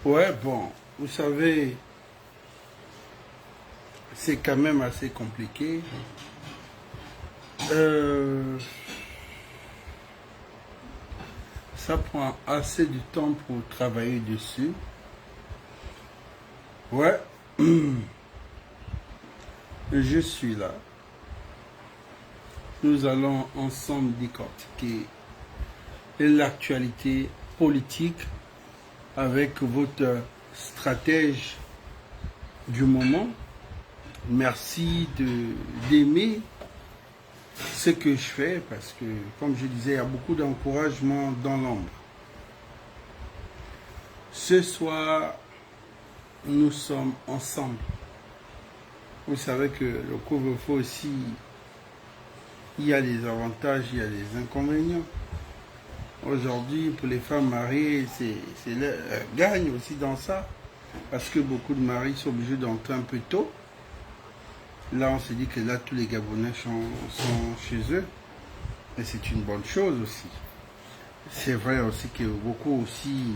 Ouais, bon, vous savez, c'est quand même assez compliqué. Ça prend assez de temps pour travailler dessus. Ouais, je suis là. Nous allons ensemble décortiquer l'actualité politique avec votre stratège du moment. Merci d'aimer ce que je fais parce que, comme je disais, il y a beaucoup d'encouragement dans l'ombre. Ce soir, nous sommes ensemble. Vous savez que le couvre-feu aussi, il y a des avantages, il y a des inconvénients. Aujourd'hui, pour les femmes mariées, elles gagnent aussi dans ça. Parce que beaucoup de maris sont obligés d'entrer un peu tôt. Là, on se dit que là, tous les Gabonais sont chez eux. Et c'est une bonne chose aussi. C'est vrai aussi que beaucoup aussi,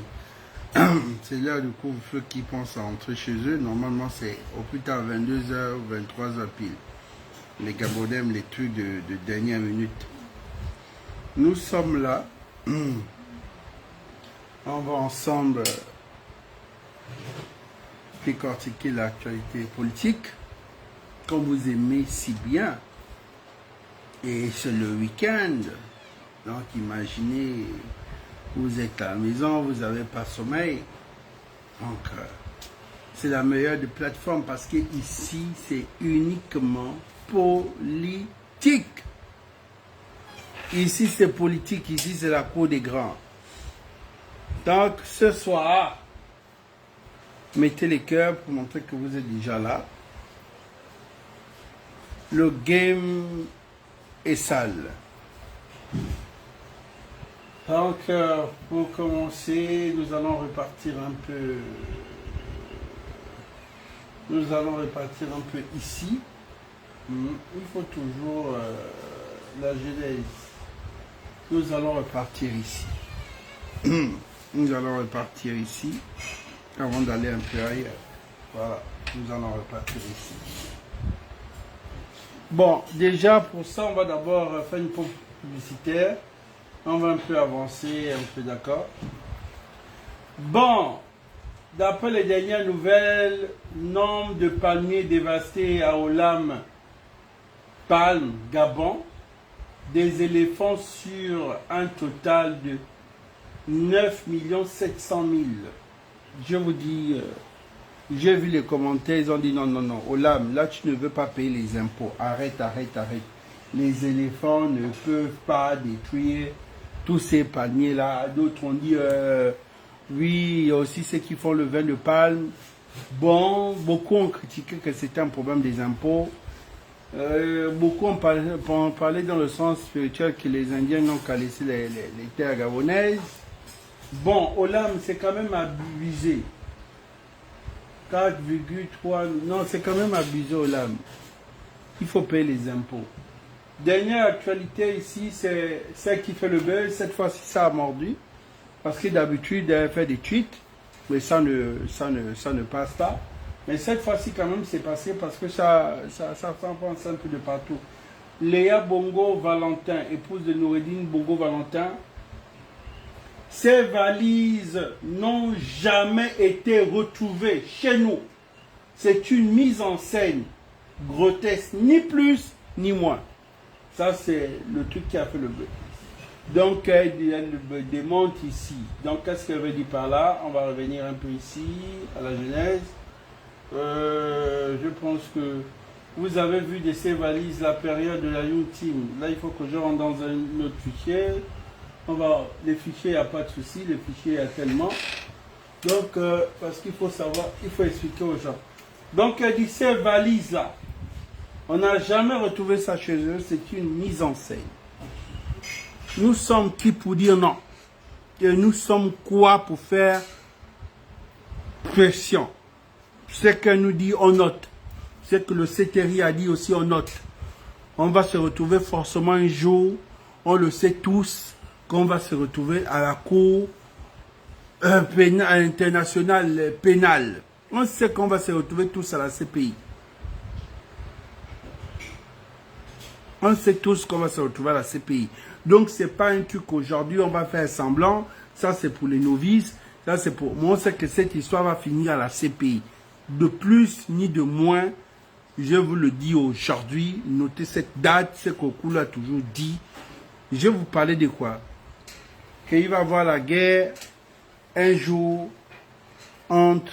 c'est l'heure du couvre-feu qui pensent à entrer chez eux. Normalement, c'est au plus tard 22h ou 23h pile. Les Gabonais aiment les trucs de dernière minute. Nous sommes là. On va ensemble décortiquer l'actualité politique, comme vous aimez si bien. Et c'est le week-end. Donc imaginez, vous êtes à la maison, vous n'avez pas sommeil. Donc c'est la meilleure des plateformes parce que ici c'est uniquement politique. Ici c'est politique, ici c'est la cour des grands. Donc ce soir, mettez les cœurs pour montrer que vous êtes déjà là. Le game est sale. Donc, pour commencer, nous allons repartir un peu. Nous allons repartir un peu ici. Il faut toujours la genèse. Nous allons repartir ici. Nous allons repartir ici avant d'aller un peu ailleurs. Voilà, nous allons repartir ici. Bon, déjà pour ça, on va d'abord faire une pause publicitaire. On va un peu avancer, un peu d'accord. Bon, d'après les dernières nouvelles, nombre de palmiers dévastés à Olam, Palme, Gabon, des éléphants sur un total de 9 700 000. Je vous dis, j'ai vu les commentaires, ils ont dit non, Olam, là tu ne veux pas payer les impôts, arrête. Les éléphants ne peuvent pas détruire tous ces palmiers-là. D'autres ont dit, oui, il y a aussi ceux qui font le vin de palme. Bon, beaucoup ont critiqué que c'était un problème des impôts. Beaucoup ont parlé dans le sens spirituel que les Indiens n'ont qu'à laisser les terres gabonaises. Bon, Olam, c'est quand même abusé. 4,3, non, c'est quand même abusé Olam. Il faut payer les impôts. Dernière actualité ici, c'est celle qui fait le buzz. Cette fois-ci, ça a mordu. Parce que d'habitude, elle fait des tweets. Mais ça ne passe pas. Mais cette fois-ci, quand même, c'est passé parce que ça pense un peu de partout. Léa Bongo Valentin, épouse de Noureddine Bongo Valentin. Ces valises n'ont jamais été retrouvées chez nous. C'est une mise en scène grotesque, ni plus ni moins. Ça, c'est le truc qui a fait le buzz. Donc, elle démonte ici. Donc, qu'est-ce qu'elle veut dire par là? On va revenir un peu ici, à la genèse. Je pense que vous avez vu de ces valises la période de la Young Team. Là, il faut que je rentre dans un autre fichier. Les fichiers, il n'y a pas de souci. Les fichiers, il y a tellement. Donc, parce qu'il faut savoir, il faut expliquer aux gens. Donc, elle dit ces valises-là. On n'a jamais retrouvé ça chez eux, c'est une mise en scène. Nous sommes qui pour dire non? Et nous sommes quoi pour faire pression? Ce qu'elle nous dit, on note. Ce que le CTRI a dit aussi, on note. On va se retrouver forcément un jour, on le sait tous, qu'on va se retrouver à la cour international pénal. On sait qu'on va se retrouver tous à la CPI. On sait tous qu'on va se retrouver à la CPI. Donc, ce n'est pas un truc aujourd'hui, on va faire semblant. Ça, c'est pour les novices. Ça, c'est pour... Moi, on sait que cette histoire va finir à la CPI. De plus ni de moins, je vous le dis aujourd'hui. Notez cette date, ce qu'Okulu a toujours dit. Je vais vous parler de quoi? Qu'il va y avoir la guerre un jour entre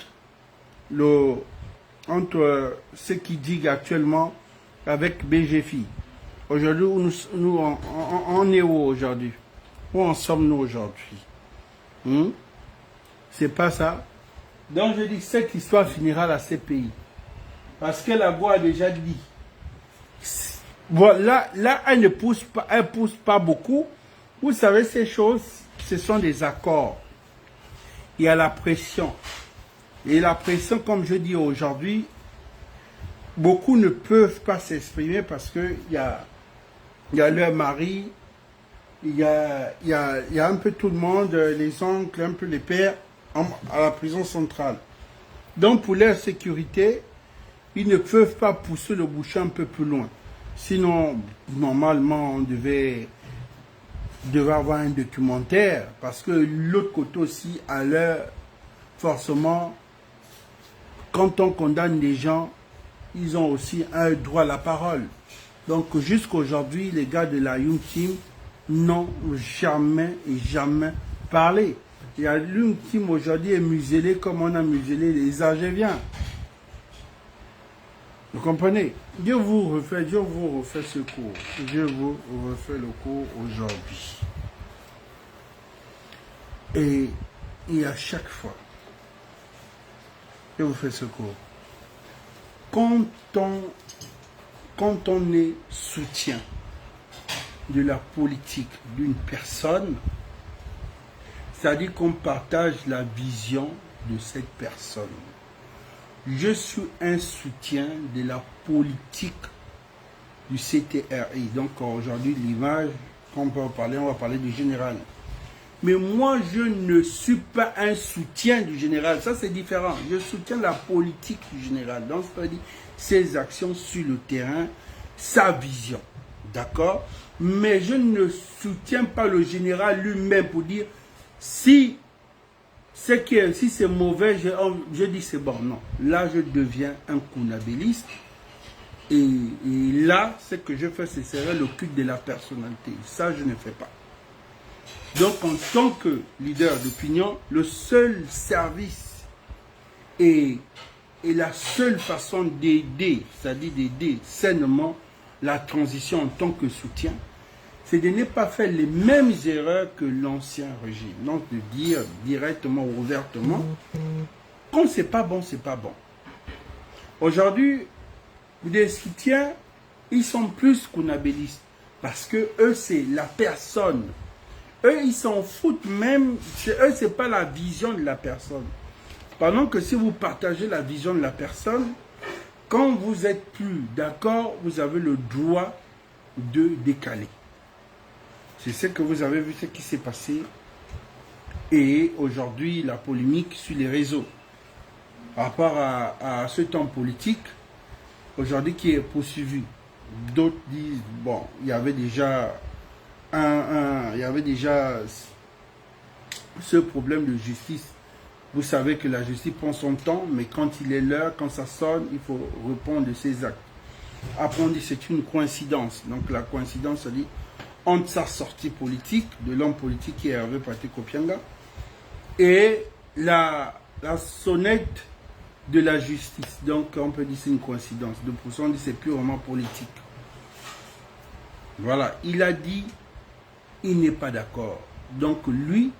ce qui dit actuellement avec BGFI. Aujourd'hui, on est où aujourd'hui? Où en sommes-nous aujourd'hui? C'est pas ça. Donc je dis que cette histoire finira à la CPI. Parce que la voix a déjà dit. Voilà, là, elle ne pousse pas beaucoup. Vous savez, ces choses, ce sont des accords. Il y a la pression. Et la pression, comme je dis aujourd'hui, beaucoup ne peuvent pas s'exprimer parce qu'il y a leur mari, il y a un peu tout le monde, les oncles, un peu les pères, à la prison centrale. Donc pour leur sécurité, ils ne peuvent pas pousser le bouchon un peu plus loin. Sinon, normalement, on devait avoir un documentaire, parce que l'autre côté aussi, à l'heure, forcément, quand on condamne des gens, ils ont aussi un droit à la parole. Donc jusqu'à aujourd'hui, les gars de la Young Team n'ont jamais parlé. Il y a Young Team aujourd'hui est muselé comme on a muselé les Algériens. Vous comprenez? Je vous refais ce cours. Je vous refais le cours aujourd'hui. Et à chaque fois, je vous fais ce cours. Quand on est soutien de la politique d'une personne, c'est-à-dire qu'on partage la vision de cette personne. Je suis un soutien de la politique du CTRI. Donc aujourd'hui, l'image qu'on peut parler, on va parler du général. Mais moi, je ne suis pas un soutien du général. Ça, c'est différent. Je soutiens la politique du général. Donc, c'est-à-dire ses actions sur le terrain, sa vision. D'accord? Mais je ne soutiens pas le général lui-même pour dire si c'est mauvais, je dis c'est bon. Non. Là, je deviens un kounabéliste. Et là, ce que je fais, ce serait le culte de la personnalité. Ça, je ne fais pas. Donc, en tant que leader d'opinion, le seul service et la seule façon d'aider, c'est-à-dire d'aider sainement la transition en tant que soutien, c'est de ne pas faire les mêmes erreurs que l'ancien régime. Donc, de dire directement ou ouvertement, quand c'est pas bon, c'est pas bon. Aujourd'hui, des soutiens, ils sont plus kounabélistes parce que eux, c'est la personne. Eux, ils s'en foutent même. Eux, ce n'est pas la vision de la personne. Pendant que si vous partagez la vision de la personne, quand vous n'êtes plus d'accord, vous avez le droit de décaler. C'est ce que vous avez vu, ce qui s'est passé. Et aujourd'hui, la polémique sur les réseaux. Par rapport à ce temps politique, aujourd'hui qui est poursuivi. D'autres disent, bon, il y avait déjà ce problème de justice. Vous savez que la justice prend son temps, mais quand il est l'heure, quand ça sonne, il faut répondre de ses actes. Après, on dit que c'est une coïncidence. Donc la coïncidence, ça dit entre sa sortie politique, de l'homme politique qui est Hervé Patrick Opianga, et la sonnette de la justice. Donc on peut dire que c'est une coïncidence. De pour ça, on dit que c'est purement politique. Voilà, il a dit il n'est pas d'accord. Donc lui,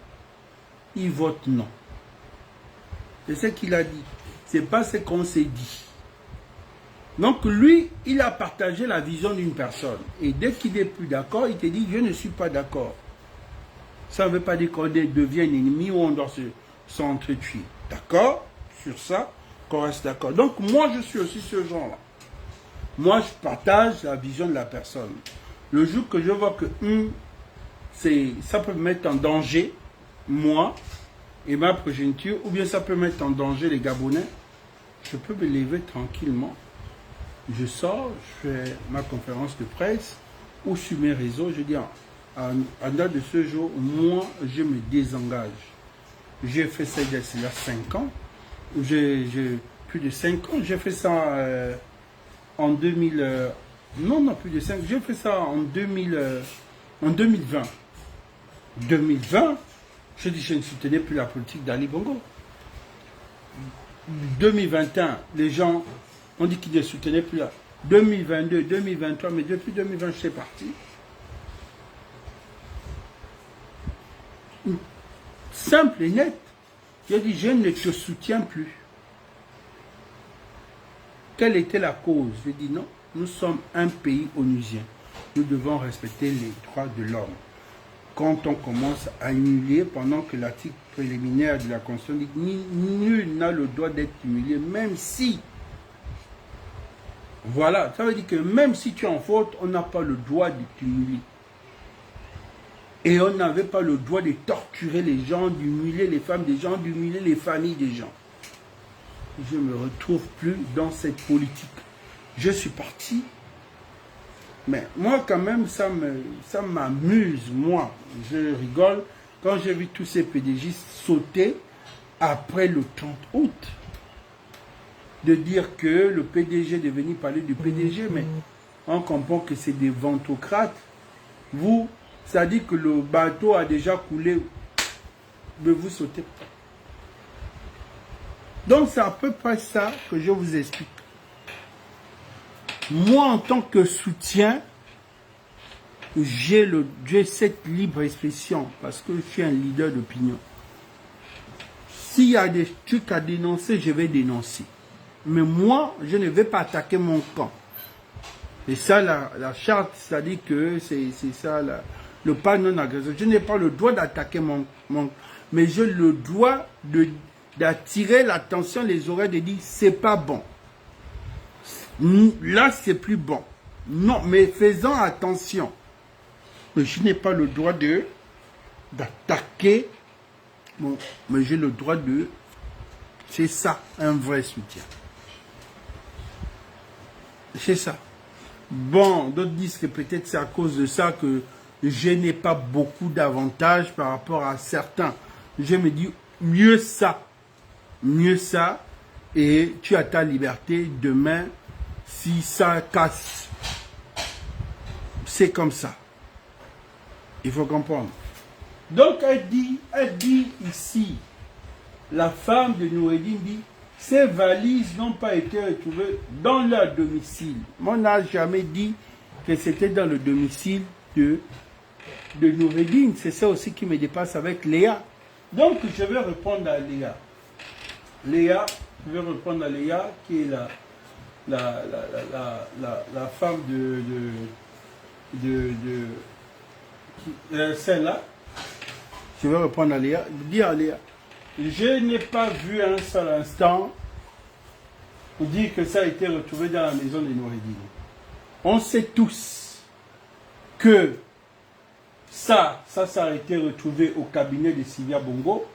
il vote non. C'est ce qu'il a dit. C'est pas ce qu'on s'est dit. Donc lui, il a partagé la vision d'une personne. Et dès qu'il n'est plus d'accord, il te dit je ne suis pas d'accord. Ça ne veut pas dire qu'on devient ennemi ou on doit s'entretuer. D'accord? Sur ça, qu'on reste d'accord. Donc moi, je suis aussi ce genre-là. Moi, je partage la vision de la personne. Le jour que je vois que ça peut me mettre en danger, moi, et ma progéniture, ou bien ça peut mettre en danger les Gabonais, je peux me lever tranquillement. Je sors, je fais ma conférence de presse, ou sur mes réseaux, je dis, en date de ce jour, moi, je me désengage. J'ai fait ça il y a 5 ans. J'ai plus de 5 ans. J'ai fait ça en 2000. Non, plus de 5. J'ai fait ça en 2020. 2020, je dis, je ne soutenais plus la politique d'Ali Bongo. 2021, les gens ont dit qu'ils ne soutenaient plus là. 2022, 2023, mais depuis 2020, je suis parti. Simple et net. J'ai dit, je ne te soutiens plus. Quelle était la cause? J'ai dit, non, nous sommes un pays onusien. Nous devons respecter les droits de l'homme. Quand on commence à humilier, pendant que l'article préliminaire de la Constitution dit nul n'a le droit d'être humilié, même si. Voilà, ça veut dire que même si tu es en faute, on n'a pas le droit de t'humilier. Et on n'avait pas le droit de torturer les gens, d'humilier les femmes des gens, d'humilier les familles des gens. Je ne me retrouve plus dans cette politique. Je suis parti. Mais moi, quand même, ça m'amuse, moi. Je rigole quand j'ai vu tous ces PDG sauter après le 30 août. De dire que le PDG est venu parler du PDG, mais on comprend que c'est des ventocrates. Vous, ça dit que le bateau a déjà coulé, mais vous sautez. Donc, c'est à peu près ça que je vous explique. Moi, en tant que soutien, j'ai cette libre expression parce que je suis un leader d'opinion. S'il y a des trucs à dénoncer, je vais dénoncer. Mais moi, je ne vais pas attaquer mon camp. Et ça, la charte, ça dit que c'est ça, le pas non-agression. Je n'ai pas le droit d'attaquer mon... Mais j'ai le droit d'attirer l'attention, les oreilles, de dire, c'est pas bon. Là, c'est plus bon. Non, mais faisons attention. Mais je n'ai pas le droit d'attaquer. Bon, mais j'ai le droit de... C'est ça, un vrai soutien. C'est ça. Bon, d'autres disent que peut-être c'est à cause de ça que je n'ai pas beaucoup d'avantages par rapport à certains. Je me dis, mieux ça. Mieux ça. Et tu as ta liberté demain. Si ça casse, c'est comme ça. Il faut comprendre. Donc, elle dit ici, la femme de Noureddine dit, ces valises n'ont pas été retrouvées dans leur domicile. On n'a jamais dit que c'était dans le domicile de Noureddine. C'est ça aussi qui me dépasse avec Léa. Donc, je vais répondre à Léa. Je vais répondre à Léa, qui est la femme celle-là. Je vais répondre à Léa. Dire à Léa, je n'ai pas vu un seul instant pour dire que ça a été retrouvé dans la maison de Noureddine. On sait tous que ça a été retrouvé au cabinet de Sylvia Bongo.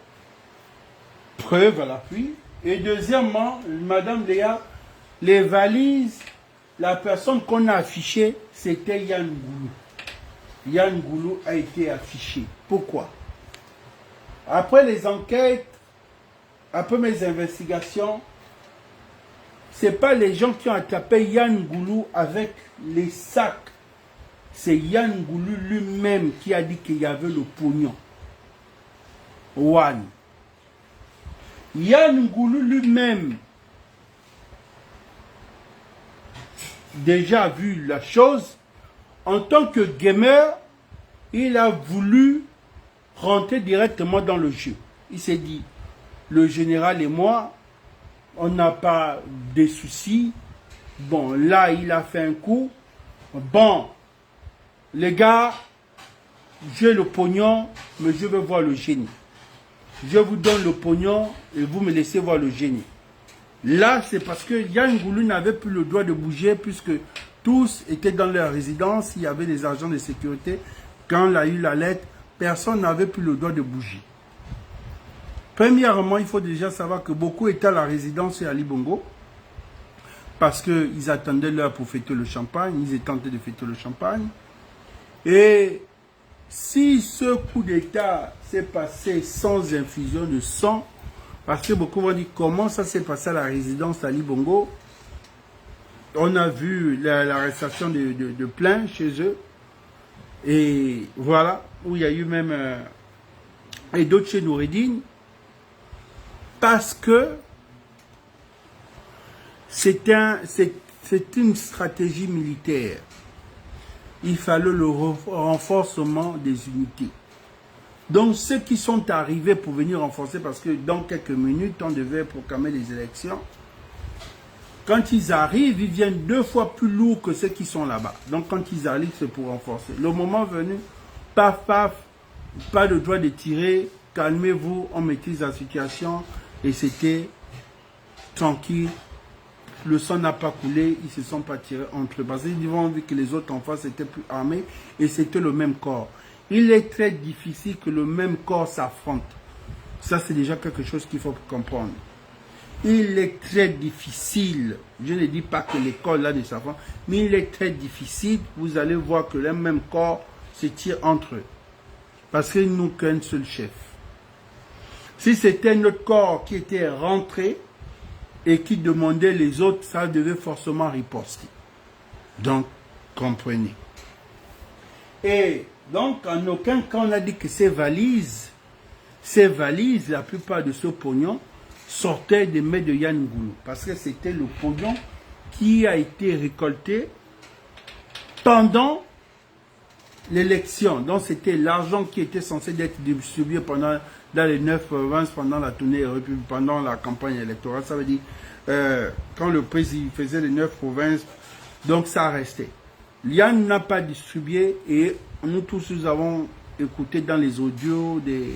Preuve à l'appui. Et deuxièmement, Madame Léa, les valises, la personne qu'on a affichée, c'était Yann Goulou. Yann Goulou a été affiché. Pourquoi? Après les enquêtes, après mes investigations, ce n'est pas les gens qui ont attrapé Yann Goulou avec les sacs. C'est Yann Goulou lui-même qui a dit qu'il y avait le pognon. One. Yann Goulou lui-même déjà vu la chose. En tant que gamer, il a voulu rentrer directement dans le jeu. Il s'est dit, le général et moi, on n'a pas de soucis. Bon, là, il a fait un coup. Bon, les gars, j'ai le pognon, mais je veux voir le génie. Je vous donne le pognon et vous me laissez voir le génie. Là, c'est parce que Yann Goulou n'avait plus le droit de bouger puisque tous étaient dans leur résidence. Il y avait des agents de sécurité. Quand il a eu la lettre, personne n'avait plus le droit de bouger. Premièrement, il faut déjà savoir que beaucoup étaient à la résidence à Ali Bongo parce qu'ils attendaient l'heure pour fêter le champagne, ils étaient tentés de fêter le champagne. Et si ce coup d'État s'est passé sans infusion de sang, parce que beaucoup vont dire comment ça s'est passé à la résidence Ali Bongo, on a vu l'arrestation de plein chez eux, et voilà, où il y a eu même et d'autres chez Noureddine, parce que c'est une stratégie militaire. Il fallait le renforcement des unités. Donc ceux qui sont arrivés pour venir renforcer, parce que dans quelques minutes, on devait proclamer les élections, quand ils arrivent, ils viennent 2 fois plus lourds que ceux qui sont là-bas. Donc quand ils arrivent, c'est pour renforcer. Le moment venu, paf, paf, pas de droit de tirer, calmez-vous, on maîtrise la situation, et c'était tranquille. Le sang n'a pas coulé, ils ne se sont pas tirés entre eux. Parce qu'ils ont vu que les autres en face étaient plus armés et c'était le même corps. Il est très difficile que le même corps s'affronte. Ça, c'est déjà quelque chose qu'il faut comprendre. Il est très difficile, je ne dis pas que les corps là ne s'affrontent, mais il est très difficile, vous allez voir que le même corps se tire entre eux. Parce qu'ils n'ont qu'un seul chef. Si c'était notre corps qui était rentré, et qui demandait les autres, ça devait forcément riposter. Donc, comprenez. Et donc, en aucun cas, on a dit que ces valises, la plupart de ce pognon, sortaient des mains de Yann Goulou. Parce que c'était le pognon qui a été récolté pendant l'élection. Donc, c'était l'argent qui était censé être distribué dans les 9 provinces, pendant la tournée, pendant la campagne électorale. Ça veut dire, quand le président faisait les 9 provinces, donc ça restait. Yann n'a pas distribué et nous tous, nous avons écouté dans les audios de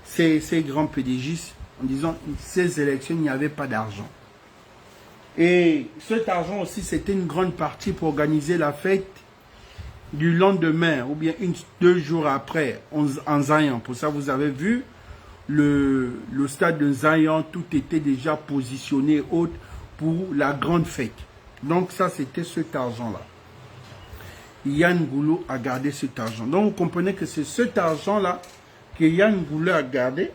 ces grands PDGistes en disant ces élections, il n'y avait pas d'argent. Et cet argent aussi, c'était une grande partie pour organiser la fête du lendemain, ou bien 2 jours après, en Zayan. Pour ça, vous avez vu, le stade de Zayan, tout était déjà positionné haute pour la grande fête. Donc ça, c'était cet argent-là. Yann Goulou a gardé cet argent. Donc vous comprenez que c'est cet argent-là que Yann Goulou a gardé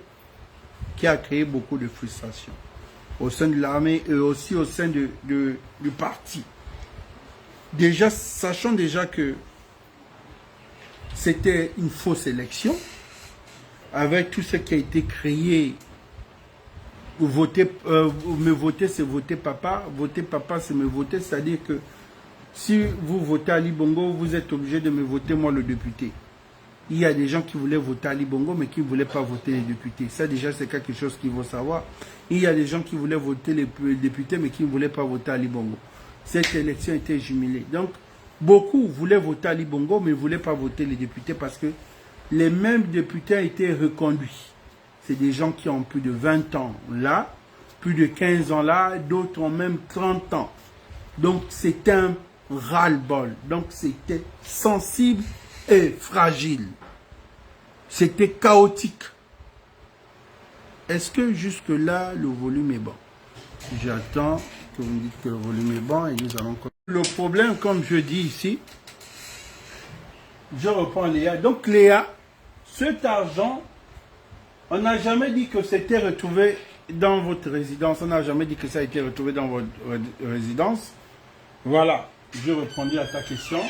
qui a créé beaucoup de frustration au sein de l'armée et aussi au sein du parti. Déjà, sachant déjà que c'était une fausse élection, avec tout ce qui a été créé, voter, me voter, c'est voter papa c'est me voter, c'est-à-dire que si vous votez Ali Bongo, vous êtes obligé de me voter moi le député. Il y a des gens qui voulaient voter Ali Bongo, mais qui ne voulaient pas voter les députés. Ça déjà, c'est quelque chose qu'il faut savoir. Il y a des gens qui voulaient voter les députés, mais qui ne voulaient pas voter Ali Bongo. Cette élection était jumelée. Donc, beaucoup voulaient voter Ali Bongo, mais ne voulaient pas voter les députés parce que les mêmes députés ont été reconduits. C'est des gens qui ont plus de 20 ans là, plus de 15 ans là, d'autres ont même 30 ans. Donc, c'est un ras-le-bol. Donc, c'était sensible et fragile. C'était chaotique. Est-ce que jusque-là, le volume est bon? J'attends que vous me dites que le volume est bon et nous allons... Le problème, comme je dis ici, je reprends Léa. Donc Léa, cet argent, on n'a jamais dit que c'était retrouvé dans votre résidence. On n'a jamais dit que ça a été retrouvé dans votre résidence. Voilà, je répondis à ta question.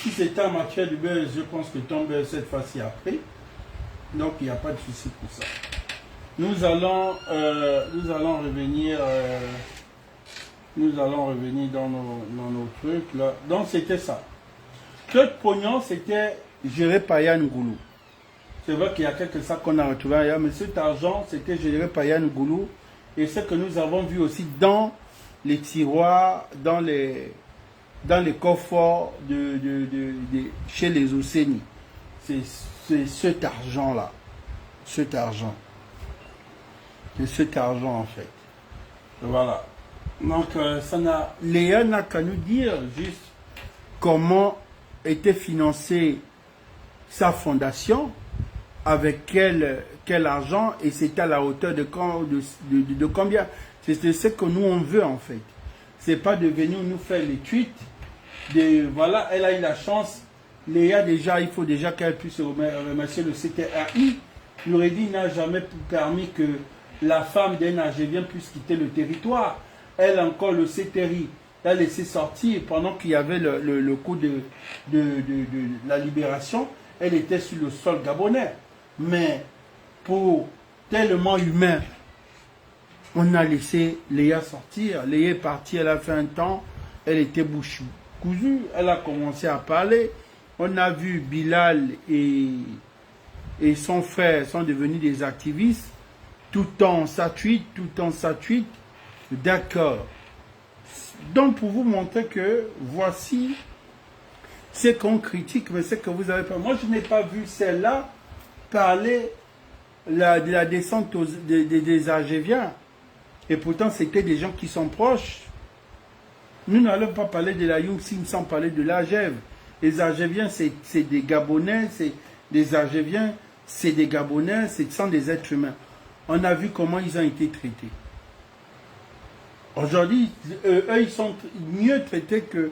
Si c'était en matière de beurre, je pense que ton beurre cette fois-ci a pris. Donc il n'y a pas de souci pour ça. Nous allons revenir dans nos trucs là. Donc c'était ça. Ce pognon, c'était géré par Yann Goulou. C'est vrai qu'il y a quelques sacs qu'on a retrouvé ailleurs, mais cet argent, c'était géré par Yann Goulou. Et ce que nous avons vu aussi dans les tiroirs, dans les coffres chez les Océnies. C'est cet argent-là. Cet argent. C'est cet argent, en fait. Voilà. Donc, Léa n'a qu'à nous dire juste comment était financée sa fondation avec quel argent et c'était à la hauteur de combien. C'est ce que nous on veut en fait. C'est pas de venir nous faire les tweets. Voilà, elle a eu la chance. Léa déjà, il faut déjà qu'elle puisse remercier le CTRI. Noureddin n'a jamais permis que la femme d'un Algérien puisse quitter le territoire. Elle encore le CTRI l'a laissé sortir pendant qu'il y avait le coup de la libération. Elle était sur le sol gabonais. Mais pour tellement humain, on a laissé Léa sortir. Léa est partie, elle a fait un temps, elle était bouche cousue, elle a commencé à parler. On a vu Bilal et son frère sont devenus des activistes. Tout en sa tweet, d'accord. Donc pour vous montrer que voici ce qu'on critique, mais ce que vous avez pas. Moi je n'ai pas vu celle-là parler de la descente des Algériens. Et pourtant c'était des gens qui sont proches. Nous n'allons pas parler de la Young-Sim sans parler de l'Algève. Les Algériens c'est des Gabonais, c'est des Algériens, c'est des Gabonais, ce sont des êtres humains. On a vu comment ils ont été traités. Aujourd'hui, eux, ils sont mieux traités que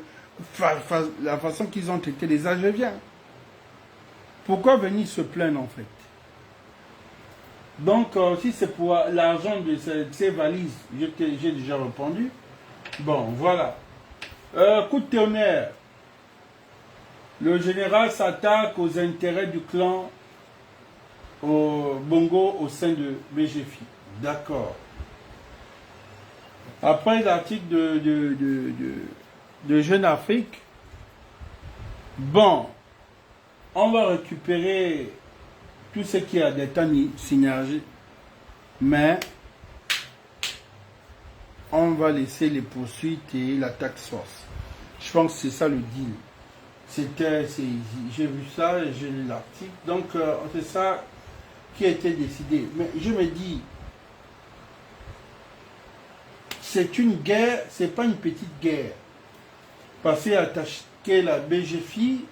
la façon qu'ils ont traité les Algériens. Pourquoi venir se plaindre en fait? Donc, si c'est pour l'argent de ces valises, j'ai déjà répondu. Bon, voilà. Coup de tonnerre. Le général s'attaque aux intérêts du clan Bongo au sein de BGFI. D'accord. Après l'article de Jeune Afrique, bon, on va récupérer tout ce qui a des temps synergie, mais on va laisser les poursuites et la taxe force. Je pense que c'est ça le deal. J'ai vu ça, j'ai lu l'article, donc c'est ça qui a été décidé. Mais je me dis, c'est une guerre, c'est pas une petite guerre. Parce qu'attaquer la BGFI,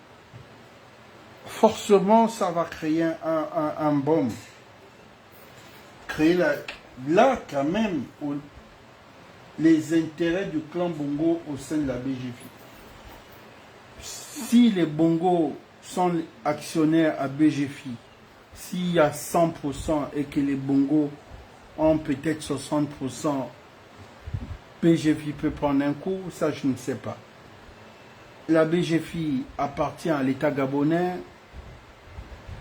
forcément, ça va créer un bombe. Créer là, quand même, les intérêts du clan Bongo au sein de la BGFI. Si les Bongo sont actionnaires à BGFI, s'il y a 100% et que les Bongo ont peut-être 60%, BGFI peut prendre un coup, ça je ne sais pas. La BGFI appartient à l'État gabonais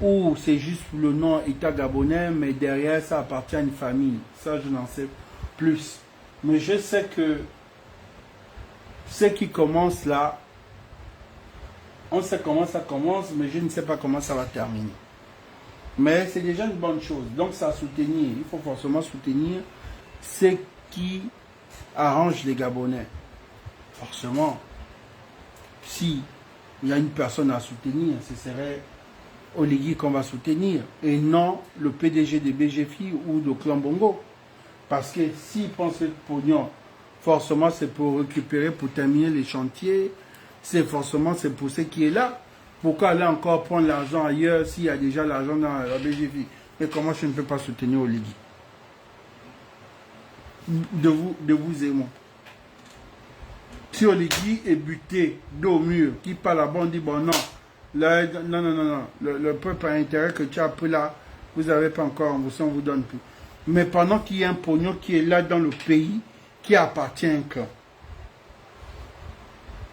ou c'est juste le nom État gabonais, mais derrière ça appartient à une famille. Ça je n'en sais plus. Mais je sais que ce qui commence là, on sait comment ça commence, mais je ne sais pas comment ça va terminer. Mais c'est déjà une bonne chose. Donc ça à soutenir. Il faut forcément soutenir ce qui arrange les Gabonais. Forcément, si il y a une personne à soutenir, ce serait Oligui qu'on va soutenir et non le PDG de BGFI ou de Clan Bongo. Parce que s'ils pensent être pognon, forcément c'est pour récupérer, pour terminer les chantiers, c'est pour ce qui est là. Pourquoi aller encore prendre l'argent ailleurs s'il y a déjà l'argent dans la BGFI? Mais comment je ne peux pas soutenir Oligui? De vous et moi. Si Oligui est buté d'au mur, qui parle à bon, dit bon non, là, non, le peuple a intérêt que tu as pris là, vous n'avez pas encore, on vous donne plus. Mais pendant qu'il y a un pognon qui est là dans le pays, qui appartient à un clan.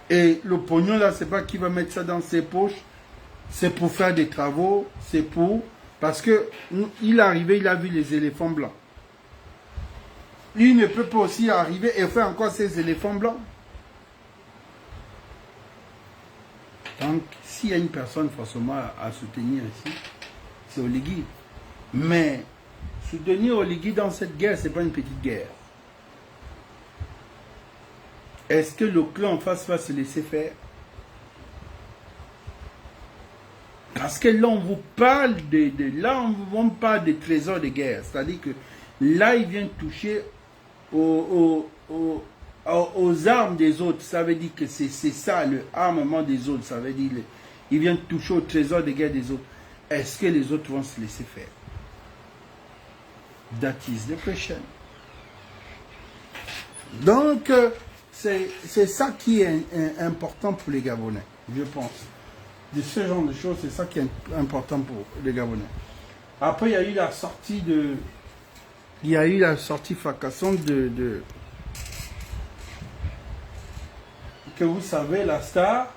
Et le pognon là, c'est pas qui va mettre ça dans ses poches, c'est pour faire des travaux, c'est pour... Parce que il est arrivé, il a vu les éléphants blancs. Il ne peut pas aussi arriver et faire encore ces éléphants blancs. Donc, s'il y a une personne forcément à soutenir ici, c'est Oligui. Mais soutenir Oligui dans cette guerre, ce n'est pas une petite guerre. Est-ce que le clan en face va se laisser faire? Parce que là, on vous parle on parle des trésors de guerre. C'est-à-dire que là, il vient toucher aux armes des autres. Ça veut dire que c'est ça, le armement des autres. Ça veut dire il vient toucher au trésor de guerre des autres. est-ce que les autres vont se laisser faire? That is the question. Donc, c'est ça qui est important pour les Gabonais, je pense. De ce genre de choses, c'est ça qui est important pour les Gabonais. Après, il y a eu la sortie fracassante que vous savez, la star,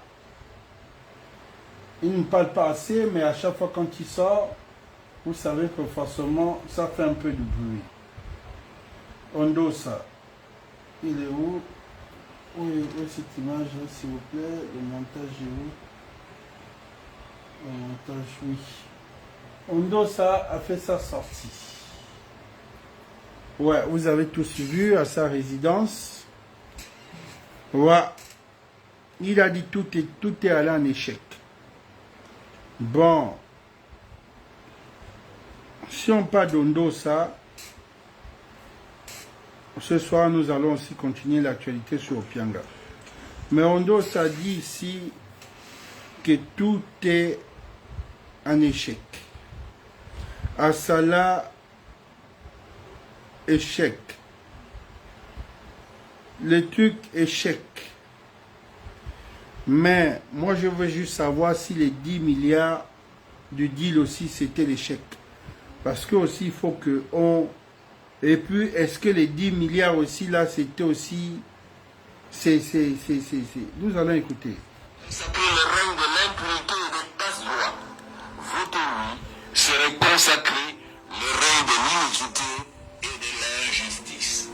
il ne parle pas assez, mais à chaque fois quand il sort, vous savez que forcément, ça fait un peu de bruit. Ondosa, il est où? Où est cette image, s'il vous plaît? Le montage est où? Le montage, oui. Ondosa a fait sa sortie. Ouais, vous avez tous vu à sa résidence. Ouais. Il a dit tout est allé en échec. Bon. Si on parle d'Ondosa, ce soir nous allons aussi continuer l'actualité sur Opianga. Mais Ondosa dit ici que tout est en échec. Assala, échec. Le truc échec. Mais moi je veux juste savoir si les 10 milliards de deal aussi c'était l'échec. Parce que aussi il faut que on... Et puis est-ce que les 10 milliards aussi là c'était aussi... Nous allons écouter. Consacrer le règne de l'impunité et des passe-droits. Voter oui serait consacrer le règne de l'iniquité et de l'injustice.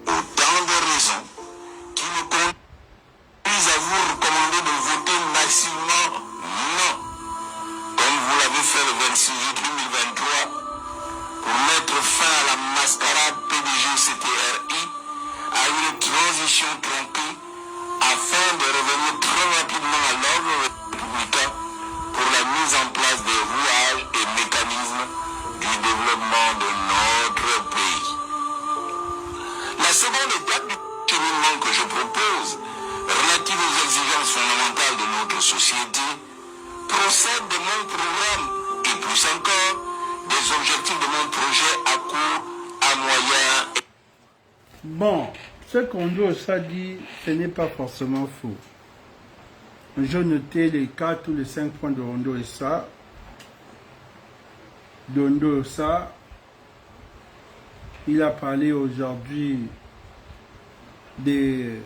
Autant de raisons qui nous conduisent à vous recommander de voter massivement non, comme vous l'avez fait le 26 juillet 2023, pour mettre fin à la mascarade PDG-CTRI, à une transition tronquée, afin de revenir très rapidement à l'ordre républicain pour la mise en place des rouages et mécanismes du développement de notre pays. La seconde étape du cheminement que je propose, relative aux exigences fondamentales de notre société, procède de mon programme et plus encore des objectifs de mon projet à court, à moyen et... Bon, ce qu'Ondosa dit, ce n'est pas forcément faux. Je notais les 4 ou les 5 points de Ondosa. Il a parlé aujourd'hui de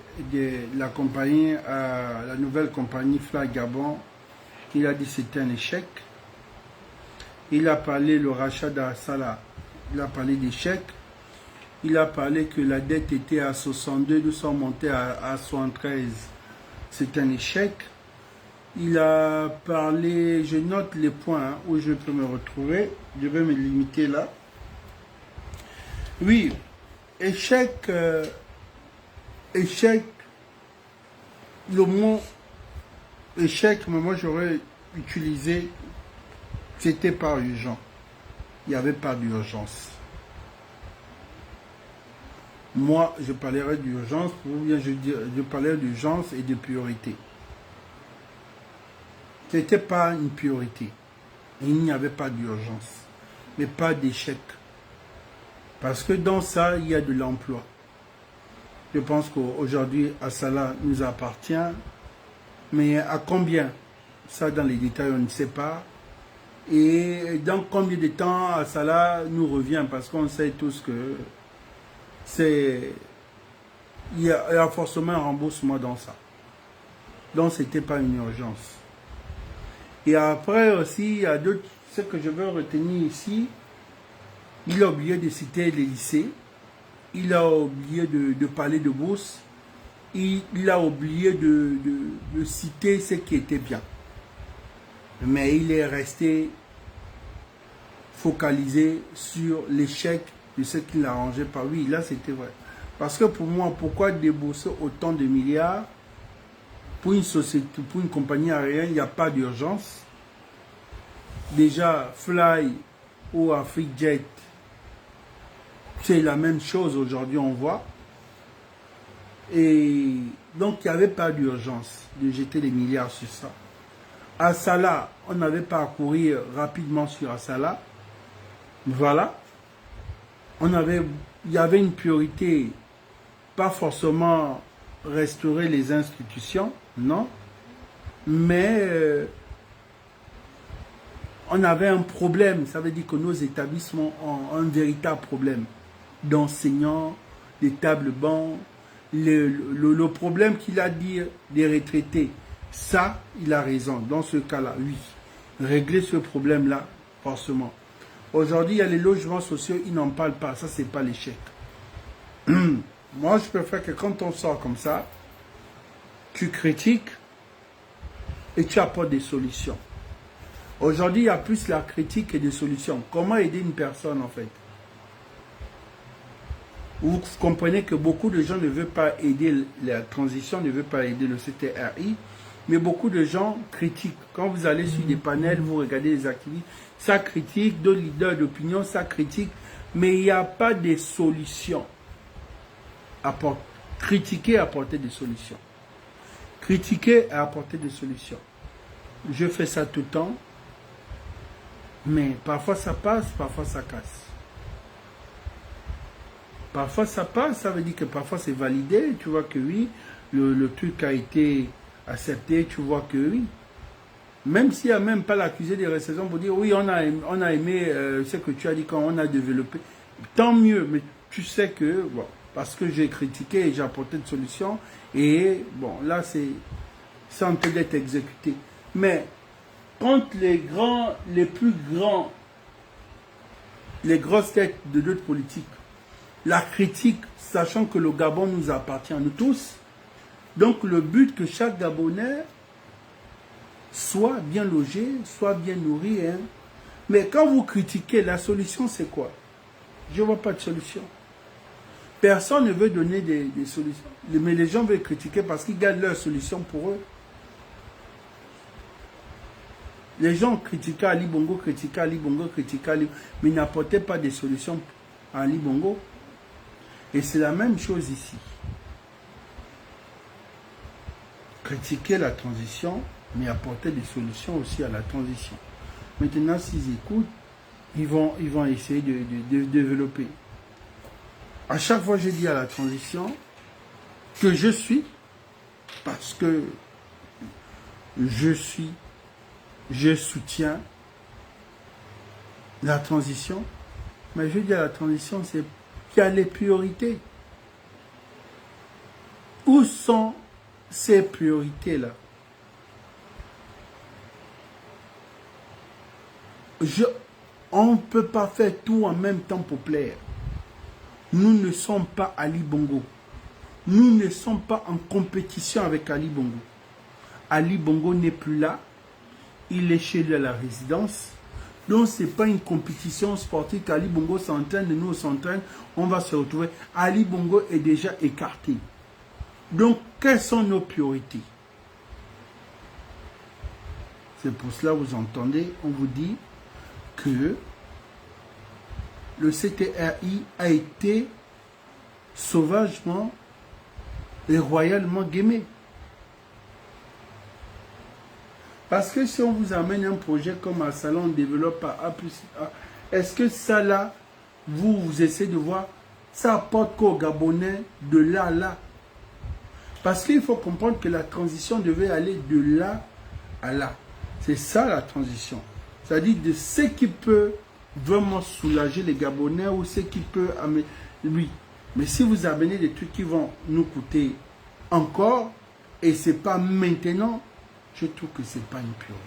la compagnie, la nouvelle compagnie Fly Gabon. Il a dit que c'était un échec. Il a parlé le rachat d'Assala. Il a parlé d'échec. Il a parlé que la dette était à 62, nous sommes montés à 73. C'est un échec. Il a parlé, je note les points où je peux me retrouver. Je vais me limiter là. Oui, échec, échec, le mot échec, mais moi j'aurais utilisé, c'était pas urgent. Il n'y avait pas d'urgence. Moi, je parlerai d'urgence, ou bien je parlerai d'urgence et de priorité. Ce n'était pas une priorité. Il n'y avait pas d'urgence, mais pas d'échec. Parce que dans ça, il y a de l'emploi. Je pense qu'aujourd'hui, Assala nous appartient, mais à combien? Ça, dans les détails, on ne sait pas. Et dans combien de temps Assala nous revient? Parce qu'on sait tous que il y a forcément un remboursement dans ça. Donc, ce n'était pas une urgence. Et après aussi, il y a d'autres, ce que je veux retenir ici, il a oublié de citer les lycées, il a oublié de parler de bourse, il a oublié de citer ce qui était bien. Mais il est resté focalisé sur l'échec de ce qu'il a arrangé par lui. Là, c'était vrai. Parce que pour moi, pourquoi débourser autant de milliards pour une société, pour une compagnie aérienne, il n'y a pas d'urgence. Déjà, Fly ou AfriJet, c'est la même chose aujourd'hui, on voit. Et donc, il n'y avait pas d'urgence de jeter les milliards sur ça. Assala, on avait parcouru rapidement sur Assala. Voilà. Il y avait une priorité, pas forcément restaurer les institutions, non, mais on avait un problème, ça veut dire que nos établissements ont un véritable problème d'enseignants, des tables bancs, le problème qu'il a dit des retraités, ça, il a raison, dans ce cas-là, oui, régler ce problème-là, forcément. Aujourd'hui, il y a les logements sociaux, ils n'en parlent pas, ça, c'est pas l'échec. Moi, je préfère que quand on sort comme ça, tu critiques et tu apportes des solutions. Aujourd'hui, il y a plus la critique que des solutions. Comment aider une personne, en fait? Vous comprenez que beaucoup de gens ne veulent pas aider la transition, ne veulent pas aider le CTRI, mais beaucoup de gens critiquent. Quand vous allez sur des panels, vous regardez les activistes, ça critique, d'autres leaders d'opinion, ça critique, mais il n'y a pas de solutions. Critiquer et apporter des solutions. Critiquer et apporter des solutions. Je fais ça tout le temps, mais parfois ça passe, parfois ça casse. Parfois ça passe, ça veut dire que parfois c'est validé, tu vois que oui, le truc a été accepté, tu vois que oui. Même s'il n'y a même pas l'accusé de récession pour dire oui, on a aimé ce que tu as dit quand on a développé, tant mieux, mais tu sais que, bon, parce que j'ai critiqué et j'ai apporté de solutions, et bon, là c'est en train d'être exécuté. Mais quand les plus grands, les grosses têtes de notre politique, la critique, sachant que le Gabon nous appartient à nous tous, donc le but que chaque Gabonais soit bien logé, soit bien nourri. Hein. Mais quand vous critiquez, la solution c'est quoi? Je ne vois pas de solution. Personne ne veut donner des solutions. Mais les gens veulent critiquer parce qu'ils gardent leur solution pour eux. Les gens critiquaient Ali Bongo, critiquaient Ali Bongo, critiquaient Ali Bongo, mais n'apportaient pas de solutions à Ali Bongo. Et c'est la même chose ici. Critiquer la transition, mais apporter des solutions aussi à la transition. Maintenant, s'ils écoutent, ils vont essayer de développer. À chaque fois, je dis à la transition que je suis, parce que je soutiens la transition, mais je dis à la transition, c'est qu'il y a les priorités. Où sont ces priorités-là? On ne peut pas faire tout en même temps pour plaire. Nous ne sommes pas Ali Bongo. Nous ne sommes pas en compétition avec Ali Bongo. Ali Bongo n'est plus là. Il est chez lui à la résidence. Donc, ce n'est pas une compétition sportive qu'Ali Bongo s'entraîne, nous on s'entraîne, on va se retrouver. Ali Bongo est déjà écarté. Donc, quelles sont nos priorités? C'est pour cela, vous entendez, on vous dit que le CTRI a été sauvagement et royalement guémé. Parce que si on vous amène un projet comme un salon développe à A+A, est-ce que ça là, vous essayez de voir, ça apporte quoi aux Gabonais de là à là? Parce qu'il faut comprendre que la transition devait aller de là à là. C'est ça la transition. C'est-à-dire de ce qui peut vraiment soulager les Gabonais ou ce qui peut amener... Oui, mais si vous amenez des trucs qui vont nous coûter encore, et ce n'est pas maintenant, je trouve que ce n'est pas une priorité.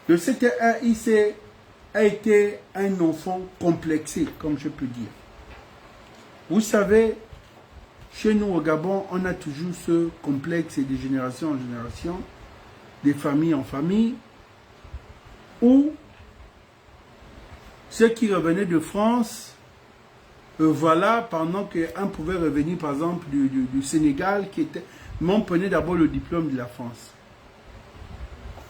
Le CTRI a été un enfant complexé, comme je peux dire. Vous savez, chez nous au Gabon, on a toujours ce complexe et de génération en génération, de famille en famille, où ceux qui revenaient de France, voilà, pendant qu'un pouvait revenir par exemple du Sénégal, mais on prenait d'abord le diplôme de la France.